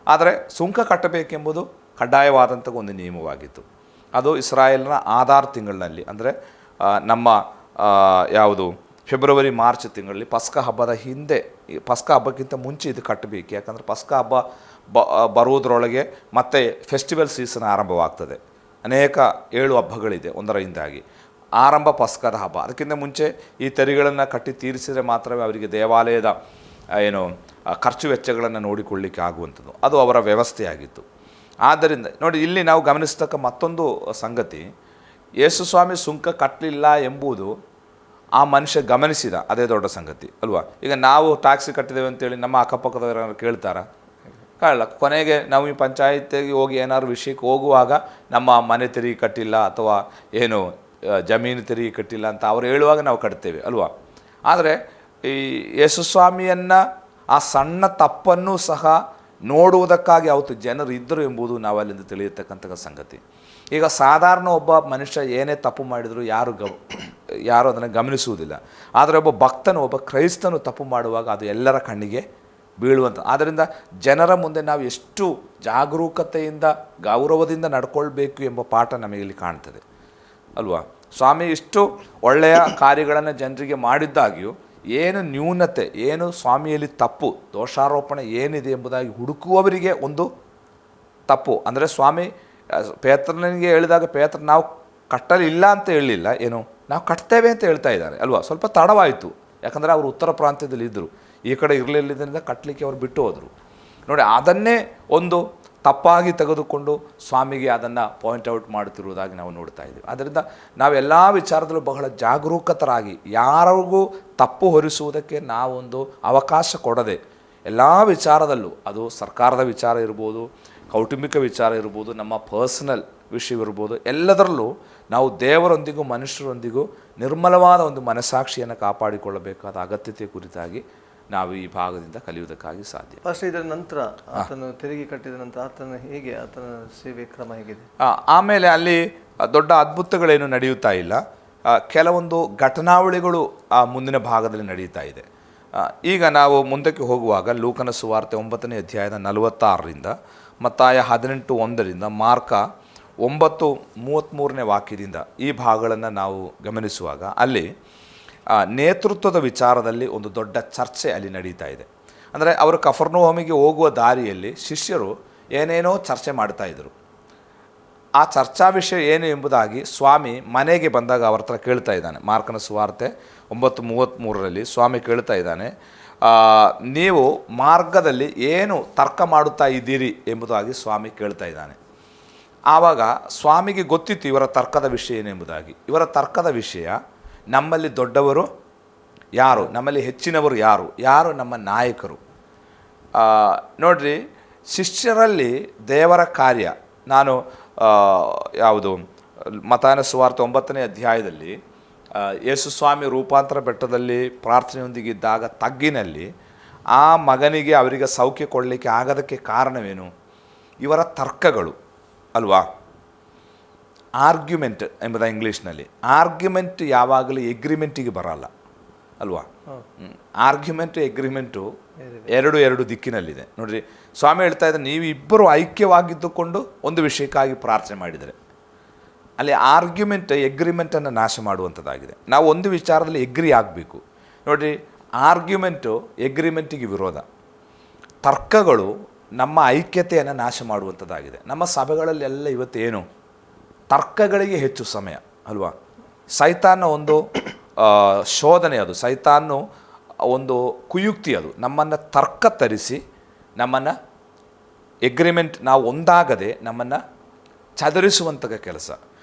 ಆದರೆ ಸುಂಕ ಕಟ್ಟಬೇಕೆಂಬುದು ಕಡ್ಡಾಯವಾದಂಥ ಒಂದು ನಿಯಮವಾಗಿತ್ತು. ಅದು ಇಸ್ರಾಯೇಲ್ನ ಆಧಾರ್ ತಿಂಗಳಿನಲ್ಲಿ, ಅಂದರೆ ನಮ್ಮ ಯಾವುದು ಫೆಬ್ರವರಿ ಮಾರ್ಚ್ ತಿಂಗಳಲ್ಲಿ ಪಸ್ಕಾ ಹಬ್ಬದ ಹಿಂದೆ, ಪಸ್ಕಾ ಹಬ್ಬಕ್ಕಿಂತ ಮುಂಚೆ ಇದು ಕಟ್ಟಬೇಕು. ಯಾಕಂದರೆ ಪಸ್ಕಾ ಹಬ್ಬ ಬರುವುದರೊಳಗೆ ಮತ್ತೆ ಫೆಸ್ಟಿವಲ್ ಸೀಸನ್ ಆರಂಭವಾಗ್ತದೆ. ಅನೇಕ 7 ಹಬ್ಬಗಳಿದೆ ಒಂದರ ಹಿಂದಾಗಿ. ಆರಂಭ ಪಸ್ಕದ ಹಬ್ಬ. ಅದಕ್ಕಿಂತ ಮುಂಚೆ ಈ ತೆರಿಗೆಗಳನ್ನು ಕಟ್ಟಿ ತೀರಿಸಿದರೆ ಮಾತ್ರವೇ ಅವರಿಗೆ ದೇವಾಲಯದ ಏನು ಖರ್ಚು ವೆಚ್ಚಗಳನ್ನು ನೋಡಿಕೊಳ್ಳಿಕ್ಕೆ ಆಗುವಂಥದ್ದು. ಅದು ಅವರ ವ್ಯವಸ್ಥೆಯಾಗಿತ್ತು. ಆದ್ದರಿಂದ ನೋಡಿ, ಇಲ್ಲಿ ನಾವು ಗಮನಿಸ್ತಕ್ಕ ಮತ್ತೊಂದು ಸಂಗತಿ, ಯೇಸು ಸ್ವಾಮಿ ಸುಂಕ ಕಟ್ಟಲಿಲ್ಲ ಎಂಬುದು ಆ ಮನುಷ್ಯ ಗಮನಿಸಿದ, ಅದೇ ದೊಡ್ಡ ಸಂಗತಿ ಅಲ್ವಾ. ಈಗ ನಾವು ಟ್ಯಾಕ್ಸಿ ಕಟ್ಟಿದ್ದೇವೆ ಅಂತೇಳಿ ನಮ್ಮ ಅಕ್ಕಪಕ್ಕದವರನ್ನು ಕೇಳ್ತಾರ? ಕಾರಣ ಕೊನೆಗೆ ನಾವು ಈ ಪಂಚಾಯತಿಗೆ ಹೋಗಿ ಏನಾದ್ರು ವಿಷಯಕ್ಕೆ ಹೋಗುವಾಗ ನಮ್ಮ ಮನೆ ತೆರಿಗೆ ಕಟ್ಟಿಲ್ಲ ಅಥವಾ ಏನು ಜಮೀನು ತೆರಿಗೆ ಕಟ್ಟಿಲ್ಲ ಅಂತ ಅವ್ರು ಹೇಳುವಾಗ ನಾವು ಕಟ್ತೇವೆ ಅಲ್ವಾ. ಆದರೆ ಈ ಯೇಸುಸ್ವಾಮಿಯನ್ನು ಆ ಸಣ್ಣ ತಪ್ಪನ್ನು ಸಹ ನೋಡುವುದಕ್ಕಾಗಿ ಅವತ್ತು ಜನರು ಇದ್ದರು ಎಂಬುದು ನಾವು ಅಲ್ಲಿಂದ ತಿಳಿಯತಕ್ಕಂಥ ಸಂಗತಿ. ಈಗ ಸಾಧಾರಣ ಒಬ್ಬ ಮನುಷ್ಯ ಏನೇ ತಪ್ಪು ಮಾಡಿದರೂ ಯಾರು ಅದನ್ನು ಗಮನಿಸುವುದಿಲ್ಲ. ಆದರೆ ಒಬ್ಬ ಭಕ್ತನು, ಒಬ್ಬ ಕ್ರೈಸ್ತನು ತಪ್ಪು ಮಾಡುವಾಗ ಅದು ಎಲ್ಲರ ಕಣ್ಣಿಗೆ ಬೀಳುವಂಥ. ಆದ್ದರಿಂದ ಜನರ ಮುಂದೆ ನಾವು ಎಷ್ಟು ಜಾಗರೂಕತೆಯಿಂದ ಗೌರವದಿಂದ ನಡ್ಕೊಳ್ಬೇಕು ಎಂಬ ಪಾಠ ನಮಗಿಲ್ಲಿ ಕಾಣ್ತದೆ ಅಲ್ವಾ. ಸ್ವಾಮಿ ಇಷ್ಟು ಒಳ್ಳೆಯ ಕಾರ್ಯಗಳನ್ನು ಜನರಿಗೆ ಮಾಡಿದ್ದಾಗಿಯೂ ಏನು ನ್ಯೂನತೆ, ಏನು ಸ್ವಾಮಿಯಲ್ಲಿ ತಪ್ಪು, ದೋಷಾರೋಪಣೆ ಏನಿದೆ ಎಂಬುದಾಗಿ ಹುಡುಕುವವರಿಗೆ ಒಂದು ತಪ್ಪು. ಅಂದರೆ ಸ್ವಾಮಿ ಪೇತ್ರನಿಗೆ ಹೇಳಿದಾಗ ಪೇತ್ರ ನಾವು ಕಟ್ಟಲಿಲ್ಲ ಅಂತ ಹೇಳಲಿಲ್ಲ, ಏನು ನಾವು ಕಟ್ತೇವೆ ಅಂತ ಹೇಳ್ತಾ ಇದ್ದಾರೆ ಅಲ್ವಾ. ಸ್ವಲ್ಪ ತಡವಾಯಿತು, ಯಾಕಂದರೆ ಅವರು ಉತ್ತರ ಪ್ರಾಂತ್ಯದಲ್ಲಿ ಇದ್ದರು, ಈ ಕಡೆ ಇರಲಿಲ್ಲದ್ರಿಂದ ಕಟ್ಟಲಿಕ್ಕೆ ಅವರು ಬಿಟ್ಟು ಹೋದರು. ನೋಡಿ, ಅದನ್ನೇ ಒಂದು ತಪ್ಪಾಗಿ ತೆಗೆದುಕೊಂಡು ಸ್ವಾಮಿಗೆ ಅದನ್ನು ಪಾಯಿಂಟ್ ಔಟ್ ಮಾಡುತ್ತಿರುವುದಾಗಿ ನಾವು ನೋಡ್ತಾ ಇದ್ದೀವಿ. ಆದ್ದರಿಂದ ನಾವೆಲ್ಲ ವಿಚಾರದಲ್ಲೂ ಬಹಳ ಜಾಗರೂಕತರಾಗಿ, ಯಾರಿಗೂ ತಪ್ಪು ಹೊರಿಸುವುದಕ್ಕೆ ನಾವೊಂದು ಅವಕಾಶ ಕೊಡದೆ, ಎಲ್ಲ ವಿಚಾರದಲ್ಲೂ, ಅದು ಸರ್ಕಾರದ ವಿಚಾರ ಇರ್ಬೋದು, ಕೌಟುಂಬಿಕ ವಿಚಾರ ಇರ್ಬೋದು, ನಮ್ಮ ಪರ್ಸನಲ್ ವಿಷಯವಿರ್ಬೋದು, ಎಲ್ಲದರಲ್ಲೂ ನಾವು ದೇವರೊಂದಿಗೂ ಮನುಷ್ಯರೊಂದಿಗೂ ನಿರ್ಮಲವಾದ ಒಂದು ಮನಸ್ಸಾಕ್ಷಿಯನ್ನು ಕಾಪಾಡಿಕೊಳ್ಳಬೇಕಾದ ಅಗತ್ಯತೆ ಕುರಿತಾಗಿ ನಾವು ಈ ಭಾಗದಿಂದ ಕಲಿಯುವುದಕ್ಕಾಗಿ ಸಾಧ್ಯ. ಫಸ್ಟ್ ಇದರ ನಂತರ ಆತನು ತೆರಿಗೆ ಕಟ್ಟಿದ ನಂತರ ಆತನ ಸೇವೆ ಕ್ರಮ ಹೇಗಿದೆ? ಆಮೇಲೆ ಅಲ್ಲಿ ದೊಡ್ಡ ಅದ್ಭುತಗಳೇನು ನಡೆಯುತ್ತಾ ಇಲ್ಲ. ಕೆಲವೊಂದು ಘಟನಾವಳಿಗಳು ಆ ಮುಂದಿನ ಭಾಗದಲ್ಲಿ ನಡೆಯುತ್ತಾ ಇದೆ. ಈಗ ನಾವು ಮುಂದಕ್ಕೆ ಹೋಗುವಾಗ ಲೂಕನ ಸುವಾರ್ತೆ 9ನೇ ಅಧ್ಯಾಯದ 46ರಿಂದ, ಮತ್ತಾಯ 18:1ರಿಂದ, ಮಾರ್ಕ 9:33ನೇ ವಾಕ್ಯದಿಂದ ಈ ಭಾಗಗಳನ್ನು ನಾವು ಗಮನಿಸುವಾಗ ಅಲ್ಲಿ ನೇತೃತ್ವದ ವಿಚಾರದಲ್ಲಿ ಒಂದು ದೊಡ್ಡ ಚರ್ಚೆ ಅಲ್ಲಿ ನಡೀತಾ ಇದೆ. ಅಂದರೆ ಅವರು ಕಫರ್ನಹೂಮಿಗೆ ಹೋಗುವ ದಾರಿಯಲ್ಲಿ ಶಿಷ್ಯರು ಏನೇನೋ ಚರ್ಚೆ ಮಾಡ್ತಾಯಿದ್ರು. ಆ ಚರ್ಚಾ ವಿಷಯ ಏನು ಎಂಬುದಾಗಿ ಸ್ವಾಮಿ ಮನೆಗೆ ಬಂದಾಗ ಅವ್ರ ಹತ್ರ ಕೇಳ್ತಾ ಇದ್ದಾನೆ. ಮಾರ್ಕನ ಸುವಾರ್ತೆ 9:33ರಲ್ಲಿ ಸ್ವಾಮಿ ಕೇಳ್ತಾ ಇದ್ದಾನೆ, ನೀವು ಮಾರ್ಗದಲ್ಲಿ ಏನು ತರ್ಕ ಮಾಡುತ್ತಾ ಇದ್ದೀರಿ ಎಂಬುದಾಗಿ ಸ್ವಾಮಿ ಕೇಳ್ತಾ ಇದ್ದಾನೆ. ಆವಾಗ ಸ್ವಾಮಿಗೆ ಗೊತ್ತಿತ್ತು ಇವರ ತರ್ಕದ ವಿಷಯ ಏನೆಂಬುದಾಗಿ. ಇವರ ತರ್ಕದ ವಿಷಯ, ನಮ್ಮಲ್ಲಿ ದೊಡ್ಡವರು ಯಾರು ನಮ್ಮಲ್ಲಿ ಹೆಚ್ಚಿನವರು, ಯಾರು ನಮ್ಮ ನಾಯಕರು. ನೋಡ್ರಿ, ಶಿಷ್ಯರಲ್ಲಿ ದೇವರ ಕಾರ್ಯ. ನಾನು ಯಾವುದು ಮತ್ತಾಯನ ಸುವಾರ್ತೆ 9ನೇ ಅಧ್ಯಾಯದಲ್ಲಿ ಯೇಸು ಸ್ವಾಮಿ ರೂಪಾಂತರ ಬೆಟ್ಟದಲ್ಲಿ ಪ್ರಾರ್ಥನೆಯೊಂದಿಗಿದ್ದಾಗ ತಗ್ಗಿನಲ್ಲಿ ಆ ಮಗನಿಗೆ ಅವರಿಗೆ ಸೌಖ್ಯ ಕೊಡಲಿಕ್ಕೆ ಆಗದಕ್ಕೆ ಕಾರಣವೇನು? ಇವರ ತರ್ಕಗಳು ಅಲ್ವಾ. ಆರ್ಗ್ಯುಮೆಂಟ್ ಎಂಬುದ ಇಂಗ್ಲೀಷ್ನಲ್ಲಿ. ಆರ್ಗ್ಯುಮೆಂಟ್ ಯಾವಾಗಲೂ ಎಗ್ರಿಮೆಂಟಿಗೆ ಬರಲ್ಲ ಅಲ್ವಾ. ಆರ್ಗ್ಯುಮೆಂಟು ಎಗ್ರಿಮೆಂಟು ಎರಡು ದಿಕ್ಕಿನಲ್ಲಿದೆ. ನೋಡ್ರಿ, ಸ್ವಾಮಿ ಹೇಳ್ತಾ ಇದ್ದಾರೆ, ನೀವು ಇಬ್ಬರು ಐಕ್ಯವಾಗಿದ್ದುಕೊಂಡು ಒಂದು ವಿಷಯಕ್ಕಾಗಿ ಪ್ರಾರ್ಥನೆ ಮಾಡಿದರೆ ಅಲ್ಲಿ ಆರ್ಗ್ಯುಮೆಂಟ್ ಎಗ್ರಿಮೆಂಟನ್ನು ನಾಶ ಮಾಡುವಂಥದ್ದಾಗಿದೆ. ನಾವು ಒಂದು ವಿಚಾರದಲ್ಲಿ ಎಗ್ರಿ ಆಗಬೇಕು. ನೋಡಿರಿ, ಆರ್ಗ್ಯುಮೆಂಟು ಎಗ್ರಿಮೆಂಟಿಗೆ ವಿರೋಧ. ತರ್ಕಗಳು ನಮ್ಮ ಐಕ್ಯತೆಯನ್ನು ನಾಶ ಮಾಡುವಂಥದ್ದಾಗಿದೆ. ನಮ್ಮ ಸಭೆಗಳಲ್ಲೆಲ್ಲ ಇವತ್ತೇನು ತರ್ಕಗಳಿಗೆ ಹೆಚ್ಚು ಸಮಯ ಅಲ್ವಾ. ಸೈತಾನ ಒಂದು ಶೋಧನೆ, ಅದು ಸೈತಾನ ಒಂದು ಕುಯುಕ್ತಿ, ಅದು ನಮ್ಮನ್ನು ತರ್ಕ ತರಿಸಿ ನಮ್ಮನ್ನು ಎಗ್ರಿಮೆಂಟ್ ನಾವು ಒಂದಾಗದೆ ನಮ್ಮನ್ನು ಚದರಿಸುವಂಥ ಕೆಲಸ.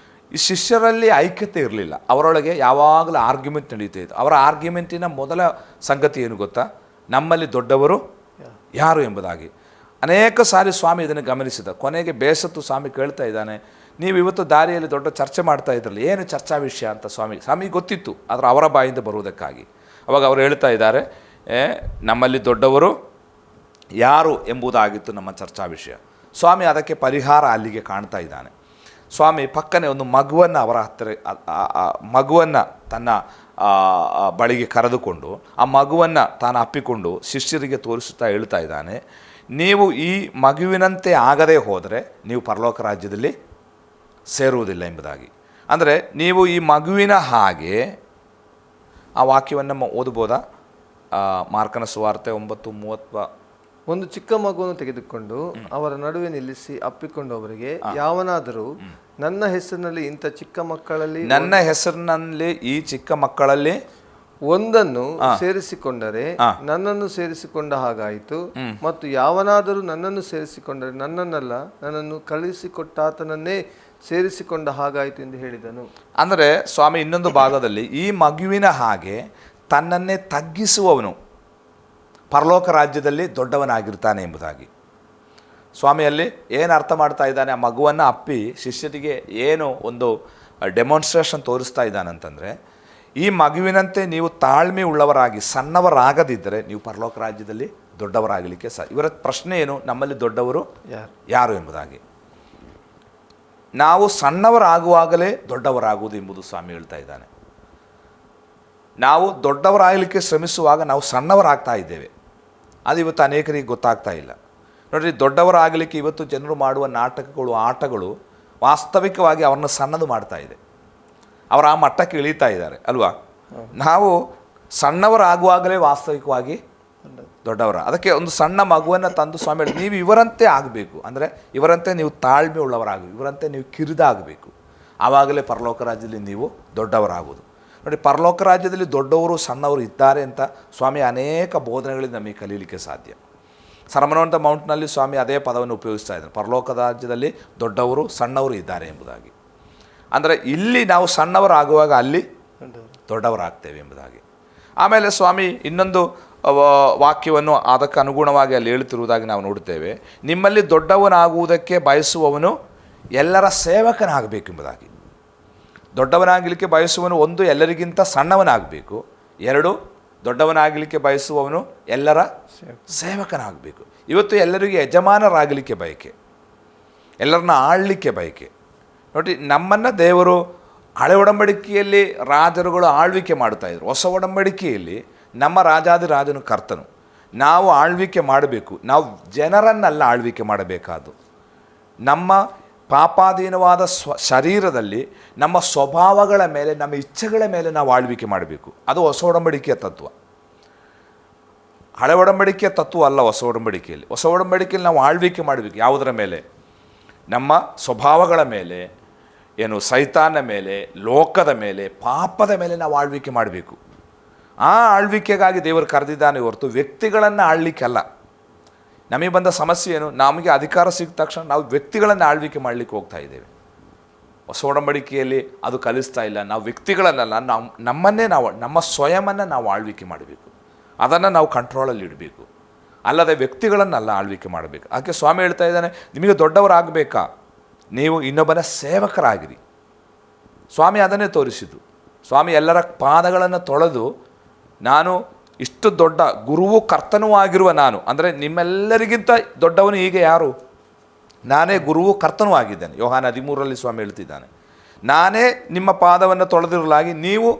ಈ ಶಿಷ್ಯರಲ್ಲಿ ಐಕ್ಯತೆ ಇರಲಿಲ್ಲ, ಅವರೊಳಗೆ ಯಾವಾಗಲೂ ಆರ್ಗ್ಯುಮೆಂಟ್ ನಡೀತಿತ್ತು. ಅವರ ಆರ್ಗ್ಯುಮೆಂಟಿನ ಮೊದಲ ಸಂಗತಿ ಏನು ಗೊತ್ತಾ? ನಮ್ಮಲ್ಲಿ ದೊಡ್ಡವರು ಯಾರು ಎಂಬುದಾಗಿ. ಅನೇಕ ಸಾರಿ ಸ್ವಾಮಿ ಇದನ್ನು ಗಮನಿಸಿದ. ಕೊನೆಗೆ ಬೇಸತ್ತು ಸ್ವಾಮಿ ಕೇಳ್ತಾ ಇದ್ದಾನೆ, ನೀವು ಇವತ್ತು ದಾರಿಯಲ್ಲಿ ದೊಡ್ಡ ಚರ್ಚೆ ಮಾಡ್ತಾ ಇದ್ರಲ್ಲ, ಏನು ಚರ್ಚಾ ವಿಷಯ ಅಂತ ಸ್ವಾಮಿ ಗೊತ್ತಿತ್ತು, ಆದರೆ ಅವರ ಬಾಯಿಂದ ಬರುವುದಕ್ಕಾಗಿ. ಅವಾಗ ಅವರು ಹೇಳ್ತಾ ಇದ್ದಾರೆ, ನಮ್ಮಲ್ಲಿ ದೊಡ್ಡವರು ಯಾರು ಎಂಬುದಾಗಿತ್ತು ನಮ್ಮ ಚರ್ಚಾ ವಿಷಯ. ಸ್ವಾಮಿ ಅದಕ್ಕೆ ಪರಿಹಾರ ಅಲ್ಲಿಗೆ ಕಾಣ್ತಾ ಇದ್ದಾನೆ. ಸ್ವಾಮಿ ಪಕ್ಕನೆ ಒಂದು ಮಗುವನ್ನು ಅವರ ಹತ್ತಿರ ಮಗುವನ್ನು ತನ್ನ ಬಳಿಗೆ ಕರೆದುಕೊಂಡು ಆ ಮಗುವನ್ನು ತಾನು ಅಪ್ಪಿಕೊಂಡು ಶಿಷ್ಯರಿಗೆ ತೋರಿಸುತ್ತಾ ಹೇಳ್ತಾ ಇದ್ದಾನೆ, ನೀವು ಈ ಮಗುವಿನಂತೆ ಆಗದೇ ಹೋದರೆ ನೀವು ಪರಲೋಕ ರಾಜ್ಯದಲ್ಲಿ ಸೇರುವುದಿಲ್ಲ ಎಂಬುದಾಗಿ. ಅಂದರೆ ನೀವು ಈ ಮಗುವಿನ ಹಾಗೆ, ಆ ವಾಕ್ಯವನ್ನು ಓದಬಹುದಾ? ಮಾರ್ಕನ ಸುವಾರ್ತೆ 9:30. ಒಂದು ಚಿಕ್ಕ ಮಗುವನ್ನು ತೆಗೆದುಕೊಂಡು ಅವರ ನಡುವೆ ನಿಲ್ಲಿಸಿ ಅಪ್ಪಿಕೊಂಡು ಅವರಿಗೆ, ಯಾವನಾದರೂ ನನ್ನ ಹೆಸರಿನಲ್ಲಿ ಇಂಥ ಚಿಕ್ಕ ಮಕ್ಕಳಲ್ಲಿ ಈ ಚಿಕ್ಕ ಮಕ್ಕಳಲ್ಲಿ ಒಂದನ್ನು ಸೇರಿಸಿಕೊಂಡರೆ ನನ್ನನ್ನು ಸೇರಿಸಿಕೊಂಡ ಹಾಗಾಯಿತು, ಮತ್ತು ಯಾವನಾದರೂ ನನ್ನನ್ನು ಸೇರಿಸಿಕೊಂಡರೆ ನನ್ನನ್ನಲ್ಲ, ನನ್ನನ್ನು ಕಳುಹಿಸಿಕೊಟ್ಟಾತನನ್ನೇ ಸೇರಿಸಿಕೊಂಡ ಹಾಗಾಯಿತು ಎಂದು ಹೇಳಿದನು. ಅಂದರೆ ಸ್ವಾಮಿ ಇನ್ನೊಂದು ಭಾಗದಲ್ಲಿ, ಈ ಮಗುವಿನ ಹಾಗೆ ತನ್ನನ್ನೇ ತಗ್ಗಿಸುವವನು ಪರಲೋಕ ರಾಜ್ಯದಲ್ಲಿ ದೊಡ್ಡವನಾಗಿರ್ತಾನೆ ಎಂಬುದಾಗಿ. ಸ್ವಾಮಿಯಲ್ಲಿ ಏನು ಅರ್ಥ ಮಾಡ್ತಾ ಇದ್ದಾನೆ? ಆ ಮಗುವನ್ನು ಅಪ್ಪಿ ಶಿಷ್ಯರಿಗೆ ಏನು ಒಂದು ಡೆಮಾನ್ಸ್ಟ್ರೇಷನ್ ತೋರಿಸ್ತಾ ಇದ್ದಾನಂತಂದರೆ, ಈ ಮಗುವಿನಂತೆ ನೀವು ತಾಳ್ಮೆ ಉಳ್ಳವರಾಗಿ ಸಣ್ಣವರಾಗದಿದ್ದರೆ ನೀವು ಪರಲೋಕ ರಾಜ್ಯದಲ್ಲಿ ದೊಡ್ಡವರಾಗಲಿಕ್ಕೆ ಇವರ ಪ್ರಶ್ನೆ ಏನು? ನಮ್ಮಲ್ಲಿ ದೊಡ್ಡವರು ಯಾರು ಎಂಬುದಾಗಿ. ನಾವು ಸಣ್ಣವರಾಗುವಾಗಲೇ ದೊಡ್ಡವರಾಗುವುದು ಎಂಬುದು ಸ್ವಾಮಿ ಹೇಳ್ತಾ ಇದ್ದಾನೆ. ನಾವು ದೊಡ್ಡವರಾಗಲಿಕ್ಕೆ ಶ್ರಮಿಸುವಾಗ ನಾವು ಸಣ್ಣವರಾಗ್ತಾ ಇದ್ದೇವೆ. ಅದು ಇವತ್ತು ಅನೇಕರಿಗೆ ಗೊತ್ತಾಗ್ತಾ ಇಲ್ಲ. ನೋಡಿರಿ, ದೊಡ್ಡವರಾಗಲಿಕ್ಕೆ ಇವತ್ತು ಜನರು ಮಾಡುವ ನಾಟಕಗಳು, ಆಟಗಳು ವಾಸ್ತವಿಕವಾಗಿ ಅವ್ರನ್ನ ಸಣ್ಣದು ಮಾಡ್ತಾ ಇದೆ. ಅವರು ಆ ಮಟ್ಟಕ್ಕೆ ಇಳೀತಾ ಇದ್ದಾರೆ ಅಲ್ವಾ. ನಾವು ಸಣ್ಣವರಾಗುವಾಗಲೇ ವಾಸ್ತವಿಕವಾಗಿ ದೊಡ್ಡವರ. ಅದಕ್ಕೆ ಒಂದು ಸಣ್ಣ ಮಗುವನ್ನು ತಂದು ಸ್ವಾಮಿ ನೀವು ಇವರಂತೆ ಆಗಬೇಕು, ಅಂದರೆ ಇವರಂತೆ ನೀವು ತಾಳ್ಮೆ ಉಳ್ಳವರಾಗಬೇಕು, ಇವರಂತೆ ನೀವು ಕಿರಿದಾಗಬೇಕು, ಆವಾಗಲೇ ಪರಲೋಕ ರಾಜ್ಯದಲ್ಲಿ ನೀವು ದೊಡ್ಡವರಾಗುವುದು. ನೋಡಿ, ಪರಲೋಕ ರಾಜ್ಯದಲ್ಲಿ ದೊಡ್ಡವರು ಸಣ್ಣವರು ಇದ್ದಾರೆ ಅಂತ ಸ್ವಾಮಿ ಅನೇಕ ಬೋಧನೆಗಳಿಂದ ನಮಗೆ ಕಲೀಲಿಕ್ಕೆ ಸಾಧ್ಯ. ಸರ್ಮನ್ ಆನ್ ದ ಮೌಂಟ್ನಲ್ಲಿ ಸ್ವಾಮಿ ಅದೇ ಪದವನ್ನು ಉಪಯೋಗಿಸ್ತಾ ಇದ್ದಾರೆ, ಪರಲೋಕ ರಾಜ್ಯದಲ್ಲಿ ದೊಡ್ಡವರು ಸಣ್ಣವರು ಇದ್ದಾರೆ ಎಂಬುದಾಗಿ. ಅಂದರೆ ಇಲ್ಲಿ ನಾವು ಸಣ್ಣವರಾಗುವಾಗ ಅಲ್ಲಿ ದೊಡ್ಡವರಾಗ್ತೇವೆ ಎಂಬುದಾಗಿ. ಆಮೇಲೆ ಸ್ವಾಮಿ ಇನ್ನೊಂದು ವಾಕ್ಯವನ್ನು ಅದಕ್ಕೆ ಅನುಗುಣವಾಗಿ ಅಲ್ಲಿ ಹೇಳ್ತಿರುವುದಾಗಿ ನಾವು ನೋಡುತ್ತೇವೆ, ನಿಮ್ಮಲ್ಲಿ ದೊಡ್ಡವನಾಗುವುದಕ್ಕೆ ಬಯಸುವವನು ಎಲ್ಲರ ಸೇವಕನಾಗಬೇಕೆಂಬುದಾಗಿ. ದೊಡ್ಡವನಾಗಲಿಕ್ಕೆ ಬಯಸುವವನು ಒಂದು ಎಲ್ಲರಿಗಿಂತ ಸಣ್ಣವನಾಗಬೇಕು, ಎರಡು ದೊಡ್ಡವನಾಗಲಿಕ್ಕೆ ಬಯಸುವವನು ಎಲ್ಲರ ಸೇವಕನಾಗಬೇಕು. ಇವತ್ತು ಎಲ್ಲರಿಗೂ ಯಜಮಾನರಾಗಲಿಕ್ಕೆ ಬಯಕೆ, ಎಲ್ಲರನ್ನ ಆಳಲಿಕ್ಕೆ ಬಯಕೆ. ನೋಡಿ, ನಮ್ಮನ್ನು ದೇವರು ಹಳೆ ಒಡಂಬಡಿಕೆಯಲ್ಲಿ ರಾಜರುಗಳು ಆಳ್ವಿಕೆ ಮಾಡ್ತಾಯಿದ್ರು. ಹೊಸ ಒಡಂಬಡಿಕೆಯಲ್ಲಿ ನಮ್ಮ ರಾಜಾದಿರಾಜನು ಕರ್ತನು. ನಾವು ಆಳ್ವಿಕೆ ಮಾಡಬೇಕು. ನಾವು ಜನರನ್ನೆಲ್ಲ ಆಳ್ವಿಕೆ ಮಾಡಬೇಕಾದ್ದು. ನಮ್ಮ ಪಾಪಾಧೀನವಾದ ಶರೀರದಲ್ಲಿ ನಮ್ಮ ಸ್ವಭಾವಗಳ ಮೇಲೆ, ನಮ್ಮ ಇಚ್ಛೆಗಳ ಮೇಲೆ ನಾವು ಆಳ್ವಿಕೆ ಮಾಡಬೇಕು. ಅದು ಹೊಸ ಒಡಂಬಡಿಕೆಯ ತತ್ವ. ಹಳೆ ಒಡಂಬಡಿಕೆಯ ತತ್ವ ಅಲ್ಲ ಹೊಸ ಒಡಂಬಡಿಕೆಯಲ್ಲಿ. ಹೊಸ ಒಡಂಬಡಿಕೆಯಲ್ಲಿ ನಾವು ಆಳ್ವಿಕೆ ಮಾಡಬೇಕು. ಯಾವುದರ ಮೇಲೆ? ನಮ್ಮ ಸ್ವಭಾವಗಳ ಮೇಲೆ, ಏನು ಸೈತಾನ ಮೇಲೆ, ಲೋಕದ ಮೇಲೆ, ಪಾಪದ ಮೇಲೆ ನಾವು ಆಳ್ವಿಕೆ ಮಾಡಬೇಕು. ಆ ಆಳ್ವಿಕೆಗಾಗಿ ದೇವರು ಕರೆದಿದ್ದಾನೆ ಹೊರತು ವ್ಯಕ್ತಿಗಳನ್ನು ಆಳ್ಲಿಕ್ಕೆ ಅಲ್ಲ. ನಮಗೆ ಬಂದ ಸಮಸ್ಯೆ ಏನು? ನಮಗೆ ಅಧಿಕಾರ ಸಿಕ್ಕ ತಕ್ಷಣ ನಾವು ವ್ಯಕ್ತಿಗಳನ್ನು ಆಳ್ವಿಕೆ ಮಾಡಲಿಕ್ಕೆ ಹೋಗ್ತಾ ಇದ್ದೇವೆ. ಹೊಸ ಒಡಂಬಡಿಕೆಯಲ್ಲಿ ಅದು ಕಲಿಸ್ತಾ ಇಲ್ಲ. ನಾವು ವ್ಯಕ್ತಿಗಳನ್ನೆಲ್ಲ ನಮ್ಮನ್ನೇ ನಾವು ನಮ್ಮ ಸ್ವಯಮನ್ನು ನಾವು ಆಳ್ವಿಕೆ ಮಾಡಬೇಕು, ಅದನ್ನು ನಾವು ಕಂಟ್ರೋಲಲ್ಲಿ ಇಡಬೇಕು, ಅಲ್ಲದೆ ವ್ಯಕ್ತಿಗಳನ್ನೆಲ್ಲ ಆಳ್ವಿಕೆ ಮಾಡಬೇಕು. ಅದಕ್ಕೆ ಸ್ವಾಮಿ ಹೇಳ್ತಾ ಇದ್ದಾನೆ, ನಿಮಗೆ ದೊಡ್ಡವರಾಗಬೇಕಾ, ನೀವು ಇನ್ನೊಬ್ಬನ ಸೇವಕರಾಗಿರಿ. ಸ್ವಾಮಿ ಅದನ್ನೇ ತೋರಿಸಿದ್ದು. ಸ್ವಾಮಿ ಎಲ್ಲರ ಪಾದಗಳನ್ನು ತೊಳೆದು, ನಾನು ಇಷ್ಟು ದೊಡ್ಡ ಗುರುವು ಕರ್ತನೂ ಆಗಿರುವ ನಾನು, ಅಂದರೆ ನಿಮ್ಮೆಲ್ಲರಿಗಿಂತ ದೊಡ್ಡವನು ಹೀಗೆ ಯಾರು, ನಾನೇ ಗುರುವು ಕರ್ತನೂ ಆಗಿದ್ದೇನೆ. ಯೋಹಾನ 13ರಲ್ಲಿ ಸ್ವಾಮಿ ಹೇಳ್ತಿದ್ದಾನೆ, ನಾನೇ ನಿಮ್ಮ ಪಾದವನ್ನು ತೊಳೆದಿರಲಾಗಿ ನೀವು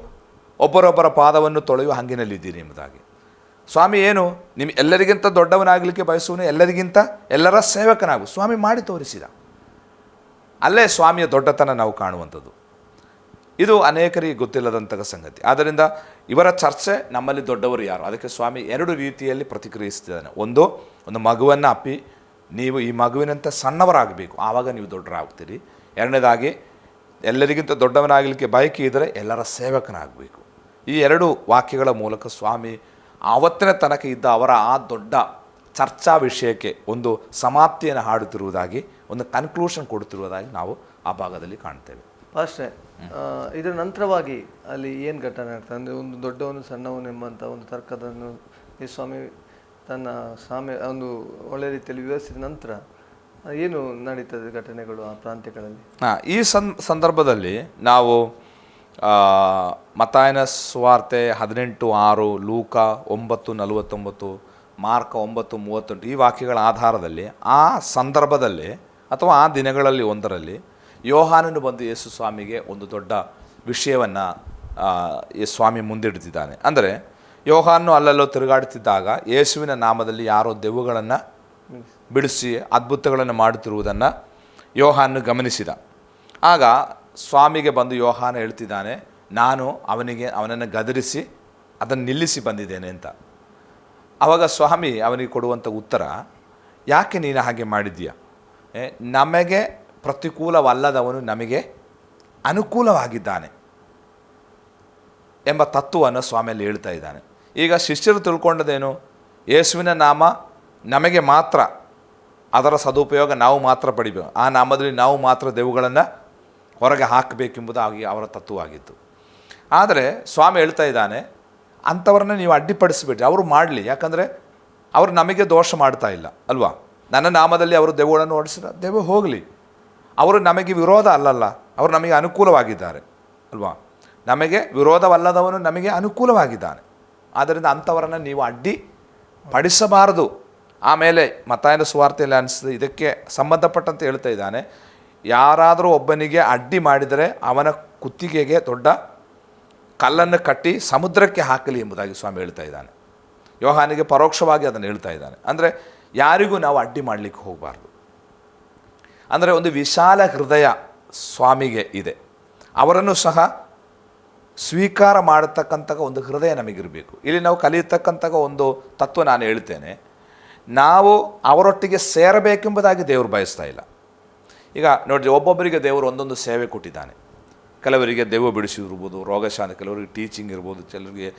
ಒಬ್ಬರೊಬ್ಬರ ಪಾದವನ್ನು ತೊಳೆಯುವ ಹಂಗಿನಲ್ಲಿದ್ದೀರಿ ಎಂಬುದಾಗಿ. ಸ್ವಾಮಿ ಏನು, ಎಲ್ಲರಿಗಿಂತ ದೊಡ್ಡವನಾಗಲಿಕ್ಕೆ ಬಯಸುವನು, ಎಲ್ಲರ ಸೇವಕನಾಗು. ಸ್ವಾಮಿ ಮಾಡಿ ತೋರಿಸಿದ. ಅಲ್ಲೇ ಸ್ವಾಮಿಯ ದೊಡ್ಡತನ ನಾವು ಕಾಣುವಂಥದ್ದು. ಇದು ಅನೇಕರಿಗೆ ಗೊತ್ತಿಲ್ಲದಂತಹ ಸಂಗತಿ. ಆದ್ದರಿಂದ ಇವರ ಚರ್ಚೆ ನಮ್ಮಲ್ಲಿ ದೊಡ್ಡವರು ಯಾರು, ಅದಕ್ಕೆ ಸ್ವಾಮಿ 2 ರೀತಿಯಲ್ಲಿ ಪ್ರತಿಕ್ರಿಯಿಸ್ತಿದ್ದಾನೆ. ಒಂದು ಮಗುವನ್ನು ಅಪ್ಪಿ ನೀವು ಈ ಮಗುವಿನಂತೆ ಸಣ್ಣವರಾಗಬೇಕು, ಆವಾಗ ನೀವು ದೊಡ್ಡರಾಗ್ತೀರಿ. 2ನೇದಾಗಿ ಎಲ್ಲರಿಗಿಂತ ದೊಡ್ಡವನಾಗಲಿಕ್ಕೆ ಬಯಕೆ ಇದ್ದರೆ ಎಲ್ಲರ ಸೇವಕನಾಗಬೇಕು. ಈ 2 ವಾಕ್ಯಗಳ ಮೂಲಕ ಸ್ವಾಮಿ ಆವತ್ತಿನ ತನಕ ಇದ್ದ ಅವರ ಆ ದೊಡ್ಡ ಚರ್ಚಾ ವಿಷಯಕ್ಕೆ ಒಂದು ಸಮಾಪ್ತಿಯನ್ನು ಹಾಡುತ್ತಿರುವುದಾಗಿ, ಒಂದು ಕನ್ಕ್ಲೂಷನ್ ಕೊಡುತ್ತಿರುವುದಾಗಿ ನಾವು ಆ ಭಾಗದಲ್ಲಿ ಕಾಣ್ತೇವೆ. ಅಷ್ಟೇ. ಇದರ ನಂತರವಾಗಿ ಅಲ್ಲಿ ಏನು ಘಟನೆ ಆಗ್ತದೆ ಅಂದರೆ, ಒಂದು ದೊಡ್ಡವನು ಸಣ್ಣವನು ಎಂಬಂಥ ಒಂದು ತರ್ಕದನ್ನು ಈ ಸ್ವಾಮಿ ತನ್ನ ಒಂದು ಒಳ್ಳೆ ರೀತಿಯಲ್ಲಿ ವಿವರಿಸಿದ ನಂತರ ಏನು ನಡೀತದೆ ಘಟನೆಗಳು ಆ ಪ್ರಾಂತ್ಯಗಳಲ್ಲಿ? ಈ ಸಂದರ್ಭದಲ್ಲಿ ನಾವು ಮತ್ತಾಯನ ಸುವಾರ್ತೆ 18:6, ಲೂಕ 9:49, ಮಾರ್ಕ 9:38 ಈ ವಾಕ್ಯಗಳ ಆಧಾರದಲ್ಲಿ ಆ ಸಂದರ್ಭದಲ್ಲಿ ಅಥವಾ ಆ ದಿನಗಳಲ್ಲಿ ಒಂದರಲ್ಲಿ ಯೋಹಾನನು ಬಂದು ಯೇಸು ಸ್ವಾಮಿಗೆ ಒಂದು ದೊಡ್ಡ ವಿಷಯವನ್ನು ಈ ಸ್ವಾಮಿ ಮುಂದಿಡ್ತಿದ್ದಾನೆ. ಅಂದರೆ ಯೋಹಾನನು ಅಲ್ಲಲ್ಲೋ ತಿರುಗಾಡುತ್ತಿದ್ದಾಗ ಯೇಸುವಿನ ನಾಮದಲ್ಲಿ ಯಾರೋ ದೆವ್ವಗಳನ್ನು ಬಿಡಿಸಿ ಅದ್ಭುತಗಳನ್ನು ಮಾಡುತ್ತಿರುವುದನ್ನು ಯೋಹಾನನು ಗಮನಿಸಿದ. ಆಗ ಸ್ವಾಮಿಗೆ ಬಂದು ಯೋಹಾನ ಹೇಳ್ತಿದ್ದಾನೆ, ನಾನು ಅವನನ್ನು ಗದರಿಸಿ ಅದನ್ನು ನಿಲ್ಲಿಸಿ ಬಂದಿದ್ದೇನೆ ಅಂತ. ಆವಾಗ ಸ್ವಾಮಿ ಅವನಿಗೆ ಕೊಡುವಂಥ ಉತ್ತರ, ಯಾಕೆ ನೀನು ಹಾಗೆ ಮಾಡಿದ್ದೀಯ, ನಮಗೆ ಪ್ರತಿಕೂಲವಲ್ಲದವನು ನಮಗೆ ಅನುಕೂಲವಾಗಿದ್ದಾನೆ ಎಂಬ ತತ್ವವನ್ನು ಸ್ವಾಮಿಯಲ್ಲಿ ಹೇಳ್ತಾ ಇದ್ದಾನೆ. ಈಗ ಶಿಷ್ಯರು ತಿಳ್ಕೊಂಡದೇನು, ಯೇಸುವಿನ ನಾಮ ನಮಗೆ ಮಾತ್ರ, ಅದರ ಸದುಪಯೋಗ ನಾವು ಮಾತ್ರ ಪಡಿಬೇಕು, ಆ ನಾಮದಲ್ಲಿ ನಾವು ಮಾತ್ರ ದೆವ್ವಗಳನ್ನು ಹೊರಗೆ ಹಾಕಬೇಕೆಂಬುದಾಗಿ ಅವರ ತತ್ವವಾಗಿತ್ತು. ಆದರೆ ಸ್ವಾಮಿ ಹೇಳ್ತಾ ಇದ್ದಾನೆ, ಅಂಥವ್ರನ್ನ ನೀವು ಅಡ್ಡಿಪಡಿಸಬೇಡಿ, ಅವರು ಮಾಡಲಿ, ಯಾಕಂದರೆ ಅವರು ನಮಗೆ ದೋಷ ಮಾಡ್ತಾ ಇಲ್ಲ ಅಲ್ವಾ. ನನ್ನ ನಾಮದಲ್ಲಿ ಅವರು ದೆವ್ವಗಳನ್ನು ಓಡಿಸಿದ ದೆವ್ವ ಹೋಗಲಿ, ಅವರು ನಮಗೆ ವಿರೋಧ ಅಲ್ಲಲ್ಲ, ಅವರು ನಮಗೆ ಅನುಕೂಲವಾಗಿದ್ದಾರೆ ಅಲ್ವಾ. ನಮಗೆ ವಿರೋಧವಲ್ಲದವನು ನಮಗೆ ಅನುಕೂಲವಾಗಿದ್ದಾನೆ. ಆದ್ದರಿಂದ ಅಂಥವರನ್ನು ನೀವು ಅಡ್ಡಿ ಪಡಿಸಬಾರದು. ಆಮೇಲೆ ಮತ್ತಾಯನ ಸುವಾರ್ತೆಯಲ್ಲಿ ಅನಿಸ್ತದೆ, ಇದಕ್ಕೆ ಸಂಬಂಧಪಟ್ಟಂತೆ ಹೇಳ್ತಾ ಇದ್ದಾನೆ, ಯಾರಾದರೂ ಒಬ್ಬನಿಗೆ ಅಡ್ಡಿ ಮಾಡಿದರೆ ಅವನ ಕುತ್ತಿಗೆಗೆ ದೊಡ್ಡ ಕಲ್ಲನ್ನು ಕಟ್ಟಿ ಸಮುದ್ರಕ್ಕೆ ಹಾಕಲಿ ಎಂಬುದಾಗಿ ಸ್ವಾಮಿ ಹೇಳ್ತಾ ಇದ್ದಾನೆ. ಯೋಹಾನಿಗೆ ಪರೋಕ್ಷವಾಗಿ ಅದನ್ನು ಹೇಳ್ತಾ ಇದ್ದಾನೆ. ಅಂದರೆ ಯಾರಿಗೂ ನಾವು ಅಡ್ಡಿ ಮಾಡಲಿಕ್ಕೆ ಹೋಗಬಾರ್ದು. ಅಂದರೆ ಒಂದು ವಿಶಾಲ ಹೃದಯ ಸ್ವಾಮಿಗೆ ಇದೆ, ಅವರನ್ನು ಸಹ ಸ್ವೀಕಾರ ಮಾಡತಕ್ಕಂಥ ಒಂದು ಹೃದಯ ನಮಗಿರಬೇಕು. ಇಲ್ಲಿ ನಾವು ಕಲಿಯತಕ್ಕಂಥ ಒಂದು ತತ್ವ ನಾನು ಹೇಳ್ತೇನೆ, ನಾವು ಅವರೊಟ್ಟಿಗೆ ಸೇರಬೇಕೆಂಬುದಾಗಿ ದೇವರು ಬಯಸ್ತಾ ಇಲ್ಲ. ಈಗ ನೋಡಿರಿ, ಒಬ್ಬೊಬ್ಬರಿಗೆ ದೇವರು ಒಂದೊಂದು ಸೇವೆ ಕೊಟ್ಟಿದ್ದಾನೆ. ಕೆಲವರಿಗೆ ದೆವ್ವ ಬಿಡಿಸಿರ್ಬೋದು, ರೋಗಶಾಂತಿ, ಕೆಲವರಿಗೆ ಟೀಚಿಂಗ್ ಇರ್ಬೋದು, ಕೆಲವರಿಗೆ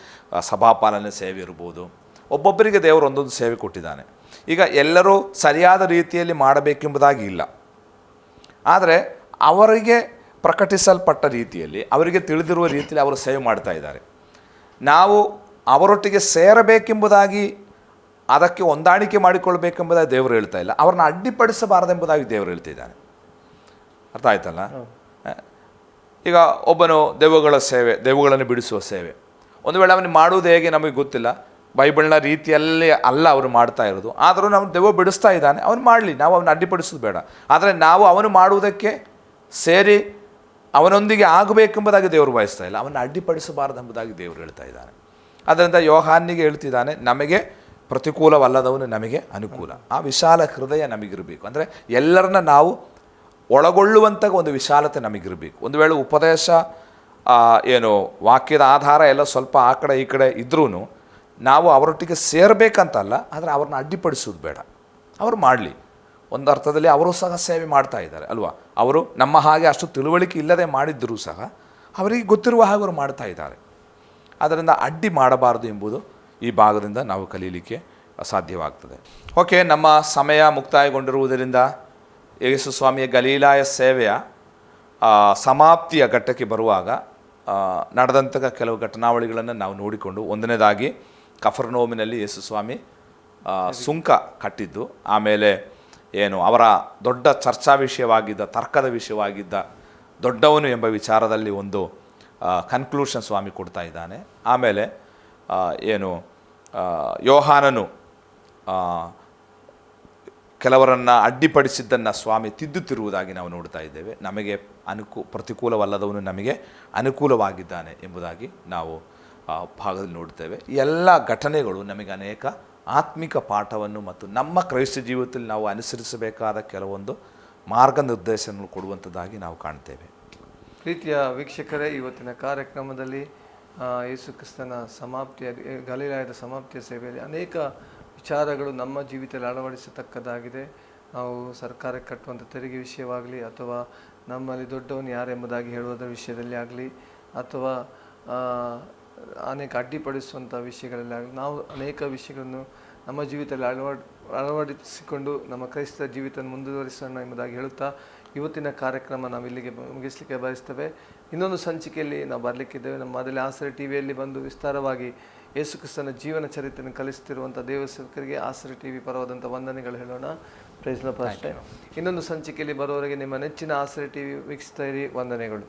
ಸಭಾಪಾಲನೆ ಸೇವೆ ಇರ್ಬೋದು. ಒಬ್ಬೊಬ್ಬರಿಗೆ ದೇವರು ಒಂದೊಂದು ಸೇವೆ ಕೊಟ್ಟಿದ್ದಾನೆ. ಈಗ ಎಲ್ಲರೂ ಸರಿಯಾದ ರೀತಿಯಲ್ಲಿ ಮಾಡಬೇಕೆಂಬುದಾಗಿ ಇಲ್ಲ, ಆದರೆ ಅವರಿಗೆ ಪ್ರಕಟಿಸಲ್ಪಟ್ಟ ರೀತಿಯಲ್ಲಿ, ಅವರಿಗೆ ತಿಳಿದಿರುವ ರೀತಿಯಲ್ಲಿ ಅವರು ಸೇವೆ ಮಾಡ್ತಾ ಇದ್ದಾರೆ. ನಾವು ಅವರೊಟ್ಟಿಗೆ ಸೇರಬೇಕೆಂಬುದಾಗಿ, ಅದಕ್ಕೆ ಹೊಂದಾಣಿಕೆ ಮಾಡಿಕೊಳ್ಬೇಕೆಂಬುದಾಗಿ ದೇವರು ಹೇಳ್ತಾ ಇಲ್ಲ, ಅವ್ರನ್ನ ಅಡ್ಡಿಪಡಿಸಬಾರದೆಂಬುದಾಗಿ ದೇವರು ಹೇಳ್ತಿದ್ದಾನೆ. ಅರ್ಥ ಆಯ್ತಲ್ಲ. ಈಗ ಒಬ್ಬನು ದೆವ್ವಗಳ ಸೇವೆ, ದೆವ್ವಗಳನ್ನು ಬಿಡಿಸುವ ಸೇವೆ, ಒಂದು ವೇಳೆ ಅವನು ಮಾಡುವುದು ಹೇಗೆ ನಮಗೆ ಗೊತ್ತಿಲ್ಲ, ಬೈಬಲ್ನ ರೀತಿಯಲ್ಲೇ ಅಲ್ಲ ಅವರು ಮಾಡ್ತಾ ಇರೋದು, ಆದರೂ ನಾವು ದೆವ್ವ ಬಿಡಿಸ್ತಾ ಇದ್ದಾನೆ, ಅವನು ಮಾಡಲಿ, ನಾವು ಅವನು ಅಡ್ಡಿಪಡಿಸೋದು ಬೇಡ. ಆದರೆ ನಾವು ಅವನು ಮಾಡುವುದಕ್ಕೆ ಸೇರಿ ಅವನೊಂದಿಗೆ ಆಗಬೇಕೆಂಬುದಾಗಿ ದೇವರು ಬಯಸ್ತಾ ಇಲ್ಲ, ಅವನು ಅಡ್ಡಿಪಡಿಸಬಾರದು ಎಂಬುದಾಗಿ ದೇವರು ಹೇಳ್ತಾ ಇದ್ದಾನೆ. ಅದರಿಂದ ಯೋಹಾನಿಗೆ ಹೇಳ್ತಿದ್ದಾನೆ, ನಮಗೆ ಪ್ರತಿಕೂಲವಲ್ಲದವನು ನಮಗೆ ಅನುಕೂಲ. ಆ ವಿಶಾಲ ಹೃದಯ ನಮಗಿರಬೇಕು. ಅಂದರೆ ಎಲ್ಲರನ್ನ ನಾವು ಒಳಗೊಳ್ಳುವಂಥ ಒಂದು ವಿಶಾಲತೆ ನಮಗಿರಬೇಕು. ಒಂದು ವೇಳೆ ಉಪದೇಶ ಏನು ವಾಕ್ಯದ ಆಧಾರ ಎಲ್ಲ ಸ್ವಲ್ಪ ಆ ಕಡೆ ಈ ಕಡೆ ಇದ್ರೂ ನಾವು ಅವರೊಟ್ಟಿಗೆ ಸೇರಬೇಕಂತಲ್ಲ, ಆದರೆ ಅವ್ರನ್ನ ಅಡ್ಡಿಪಡಿಸೋದು ಬೇಡ. ಅವರು ಮಾಡಲಿ, ಒಂದು ಅರ್ಥದಲ್ಲಿ ಅವರು ಸಹ ಸೇವೆ ಮಾಡ್ತಾ ಇದ್ದಾರೆ ಅಲ್ವಾ. ಅವರು ನಮ್ಮ ಹಾಗೆ ಅಷ್ಟು ತಿಳುವಳಿಕೆ ಇಲ್ಲದೆ ಮಾಡಿದ್ದರೂ ಸಹ ಅವರಿಗೆ ಗೊತ್ತಿರುವ ಹಾಗೆ ಅವರು ಮಾಡ್ತಾ ಇದ್ದಾರೆ. ಅದರಿಂದ ಅಡ್ಡಿ ಮಾಡಬಾರದು ಎಂಬುದು ಈ ಭಾಗದಿಂದ ನಾವು ಕಲೀಲಿಕ್ಕೆ ಸಾಧ್ಯವಾಗ್ತದೆ. ಓಕೆ, ನಮ್ಮ ಸಮಯ ಮುಕ್ತಾಯಗೊಂಡಿರುವುದರಿಂದ ಯೇಸು ಸ್ವಾಮಿಯ ಗಲೀಲಾಯ ಸೇವೆಯ ಸಮಾಪ್ತಿಯ ಘಟ್ಟಕ್ಕೆ ಬರುವಾಗ ನಡೆದಂಥ ಕೆಲವು ಘಟನಾವಳಿಗಳನ್ನು ನಾವು ನೋಡಿಕೊಂಡು, ಒಂದನೇದಾಗಿ ಕಫರ್ನೋಮಿನಲ್ಲಿ ಯೇಸು ಸ್ವಾಮಿ ಸುಂಕ ಕಟ್ಟಿದ್ದು, ಆಮೇಲೆ ಏನು ಅವರ ದೊಡ್ಡ ಚರ್ಚಾ ವಿಷಯವಾಗಿದ್ದ, ತರ್ಕದ ವಿಷಯವಾಗಿದ್ದ ದೊಡ್ಡವನು ಎಂಬ ವಿಚಾರದಲ್ಲಿ ಒಂದು ಕನ್ಕ್ಲೂಷನ್ ಸ್ವಾಮಿ ಕೊಡ್ತಾ ಇದ್ದಾನೆ. ಆಮೇಲೆ ಏನು ಯೋಹಾನನು ಕೆಲವರನ್ನು ಅಡ್ಡಿಪಡಿಸಿದ್ದನ್ನು ಸ್ವಾಮಿ ತಿದ್ದುತ್ತಿರುವುದಾಗಿ ನಾವು ನೋಡ್ತಾ ಇದ್ದೇವೆ. ನಮಗೆ ಪ್ರತಿಕೂಲವಲ್ಲದವನು ನಮಗೆ ಅನುಕೂಲವಾಗಿದ್ದಾನೆ ಎಂಬುದಾಗಿ ನಾವು ಭಾಗದಲ್ಲಿ ನೋಡ್ತೇವೆ. ಈ ಎಲ್ಲ ಘಟನೆಗಳು ನಮಗೆ ಅನೇಕ ಆತ್ಮಿಕ ಪಾಠವನ್ನು ಮತ್ತು ನಮ್ಮ ಕ್ರೈಸ್ತ ಜೀವಿತದಲ್ಲಿ ನಾವು ಅನುಸರಿಸಬೇಕಾದ ಕೆಲವೊಂದು ಮಾರ್ಗನಿರ್ದೇಶನಗಳು ಕೊಡುವಂಥದ್ದಾಗಿ ನಾವು ಕಾಣ್ತೇವೆ. ಪ್ರೀತಿಯ ವೀಕ್ಷಕರೇ, ಇವತ್ತಿನ ಕಾರ್ಯಕ್ರಮದಲ್ಲಿ ಯೇಸು ಕ್ರಿಸ್ತನ ಸಮಾಪ್ತಿಯ ಗಲಿಲಾಯದ ಸಮಾಪ್ತಿಯ ಸೇವೆಯಲ್ಲಿ ಅನೇಕ ವಿಚಾರಗಳು ನಮ್ಮ ಜೀವಿತದಲ್ಲಿ ಅಳವಡಿಸತಕ್ಕದ್ದಾಗಿದೆ. ನಾವು ಸರ್ಕಾರಕ್ಕೆ ಕಟ್ಟುವಂಥ ತೆರಿಗೆ ವಿಷಯವಾಗಲಿ, ಅಥವಾ ನಮ್ಮಲ್ಲಿ ದೊಡ್ಡವನು ಯಾರೆಂಬುದಾಗಿ ಹೇಳುವುದರ ವಿಷಯದಲ್ಲಿ ಆಗಲಿ, ಅಥವಾ ಅನೇಕ ಅಡ್ಡಿಪಡಿಸುವಂಥ ವಿಷಯಗಳಲ್ಲಾಗಲಿ, ನಾವು ಅನೇಕ ವಿಷಯಗಳನ್ನು ನಮ್ಮ ಜೀವಿತದಲ್ಲಿ ಅಳವಡಿಸಿಕೊಂಡು ನಮ್ಮ ಕ್ರೈಸ್ತ ಜೀವಿತ ಮುಂದುವರಿಸೋಣ ಎಂಬುದಾಗಿ ಹೇಳುತ್ತಾ ಇವತ್ತಿನ ಕಾರ್ಯಕ್ರಮ ನಾವು ಇಲ್ಲಿಗೆ ಮುಗಿಸಲಿಕ್ಕೆ ಬಯಸ್ತೇವೆ. ಇನ್ನೊಂದು ಸಂಚಿಕೆಯಲ್ಲಿ ನಾವು ಬರಲಿಕ್ಕಿದ್ದೇವೆ. ನಮ್ಮ ಮೊದಲೇ ಆಸರೆ ಟಿವಿಯಲ್ಲಿ ಬಂದು ವಿಸ್ತಾರವಾಗಿ ಯೇಸು ಕ್ರಿಸ್ತನ ಜೀವನ ಚರಿತ್ರೆಯನ್ನು ಕಲಿಸುತ್ತಿರುವಂಥ ದೇವಸೇವಕರಿಗೆ ಆಸರೆ ಟಿವಿ ಪರವಾದಂಥ ವಂದನೆಗಳು ಹೇಳೋಣ. Praise Lord. ಇನ್ನೊಂದು ಸಂಚಿಕೆಯಲ್ಲಿ ಬರುವವರೆಗೆ ನಿಮ್ಮ ನೆಚ್ಚಿನ ಆಸರೆ ಟಿವಿ ವೀಕ್ಷಿಸ್ತಾ ಇರಿ. ವಂದನೆಗಳು.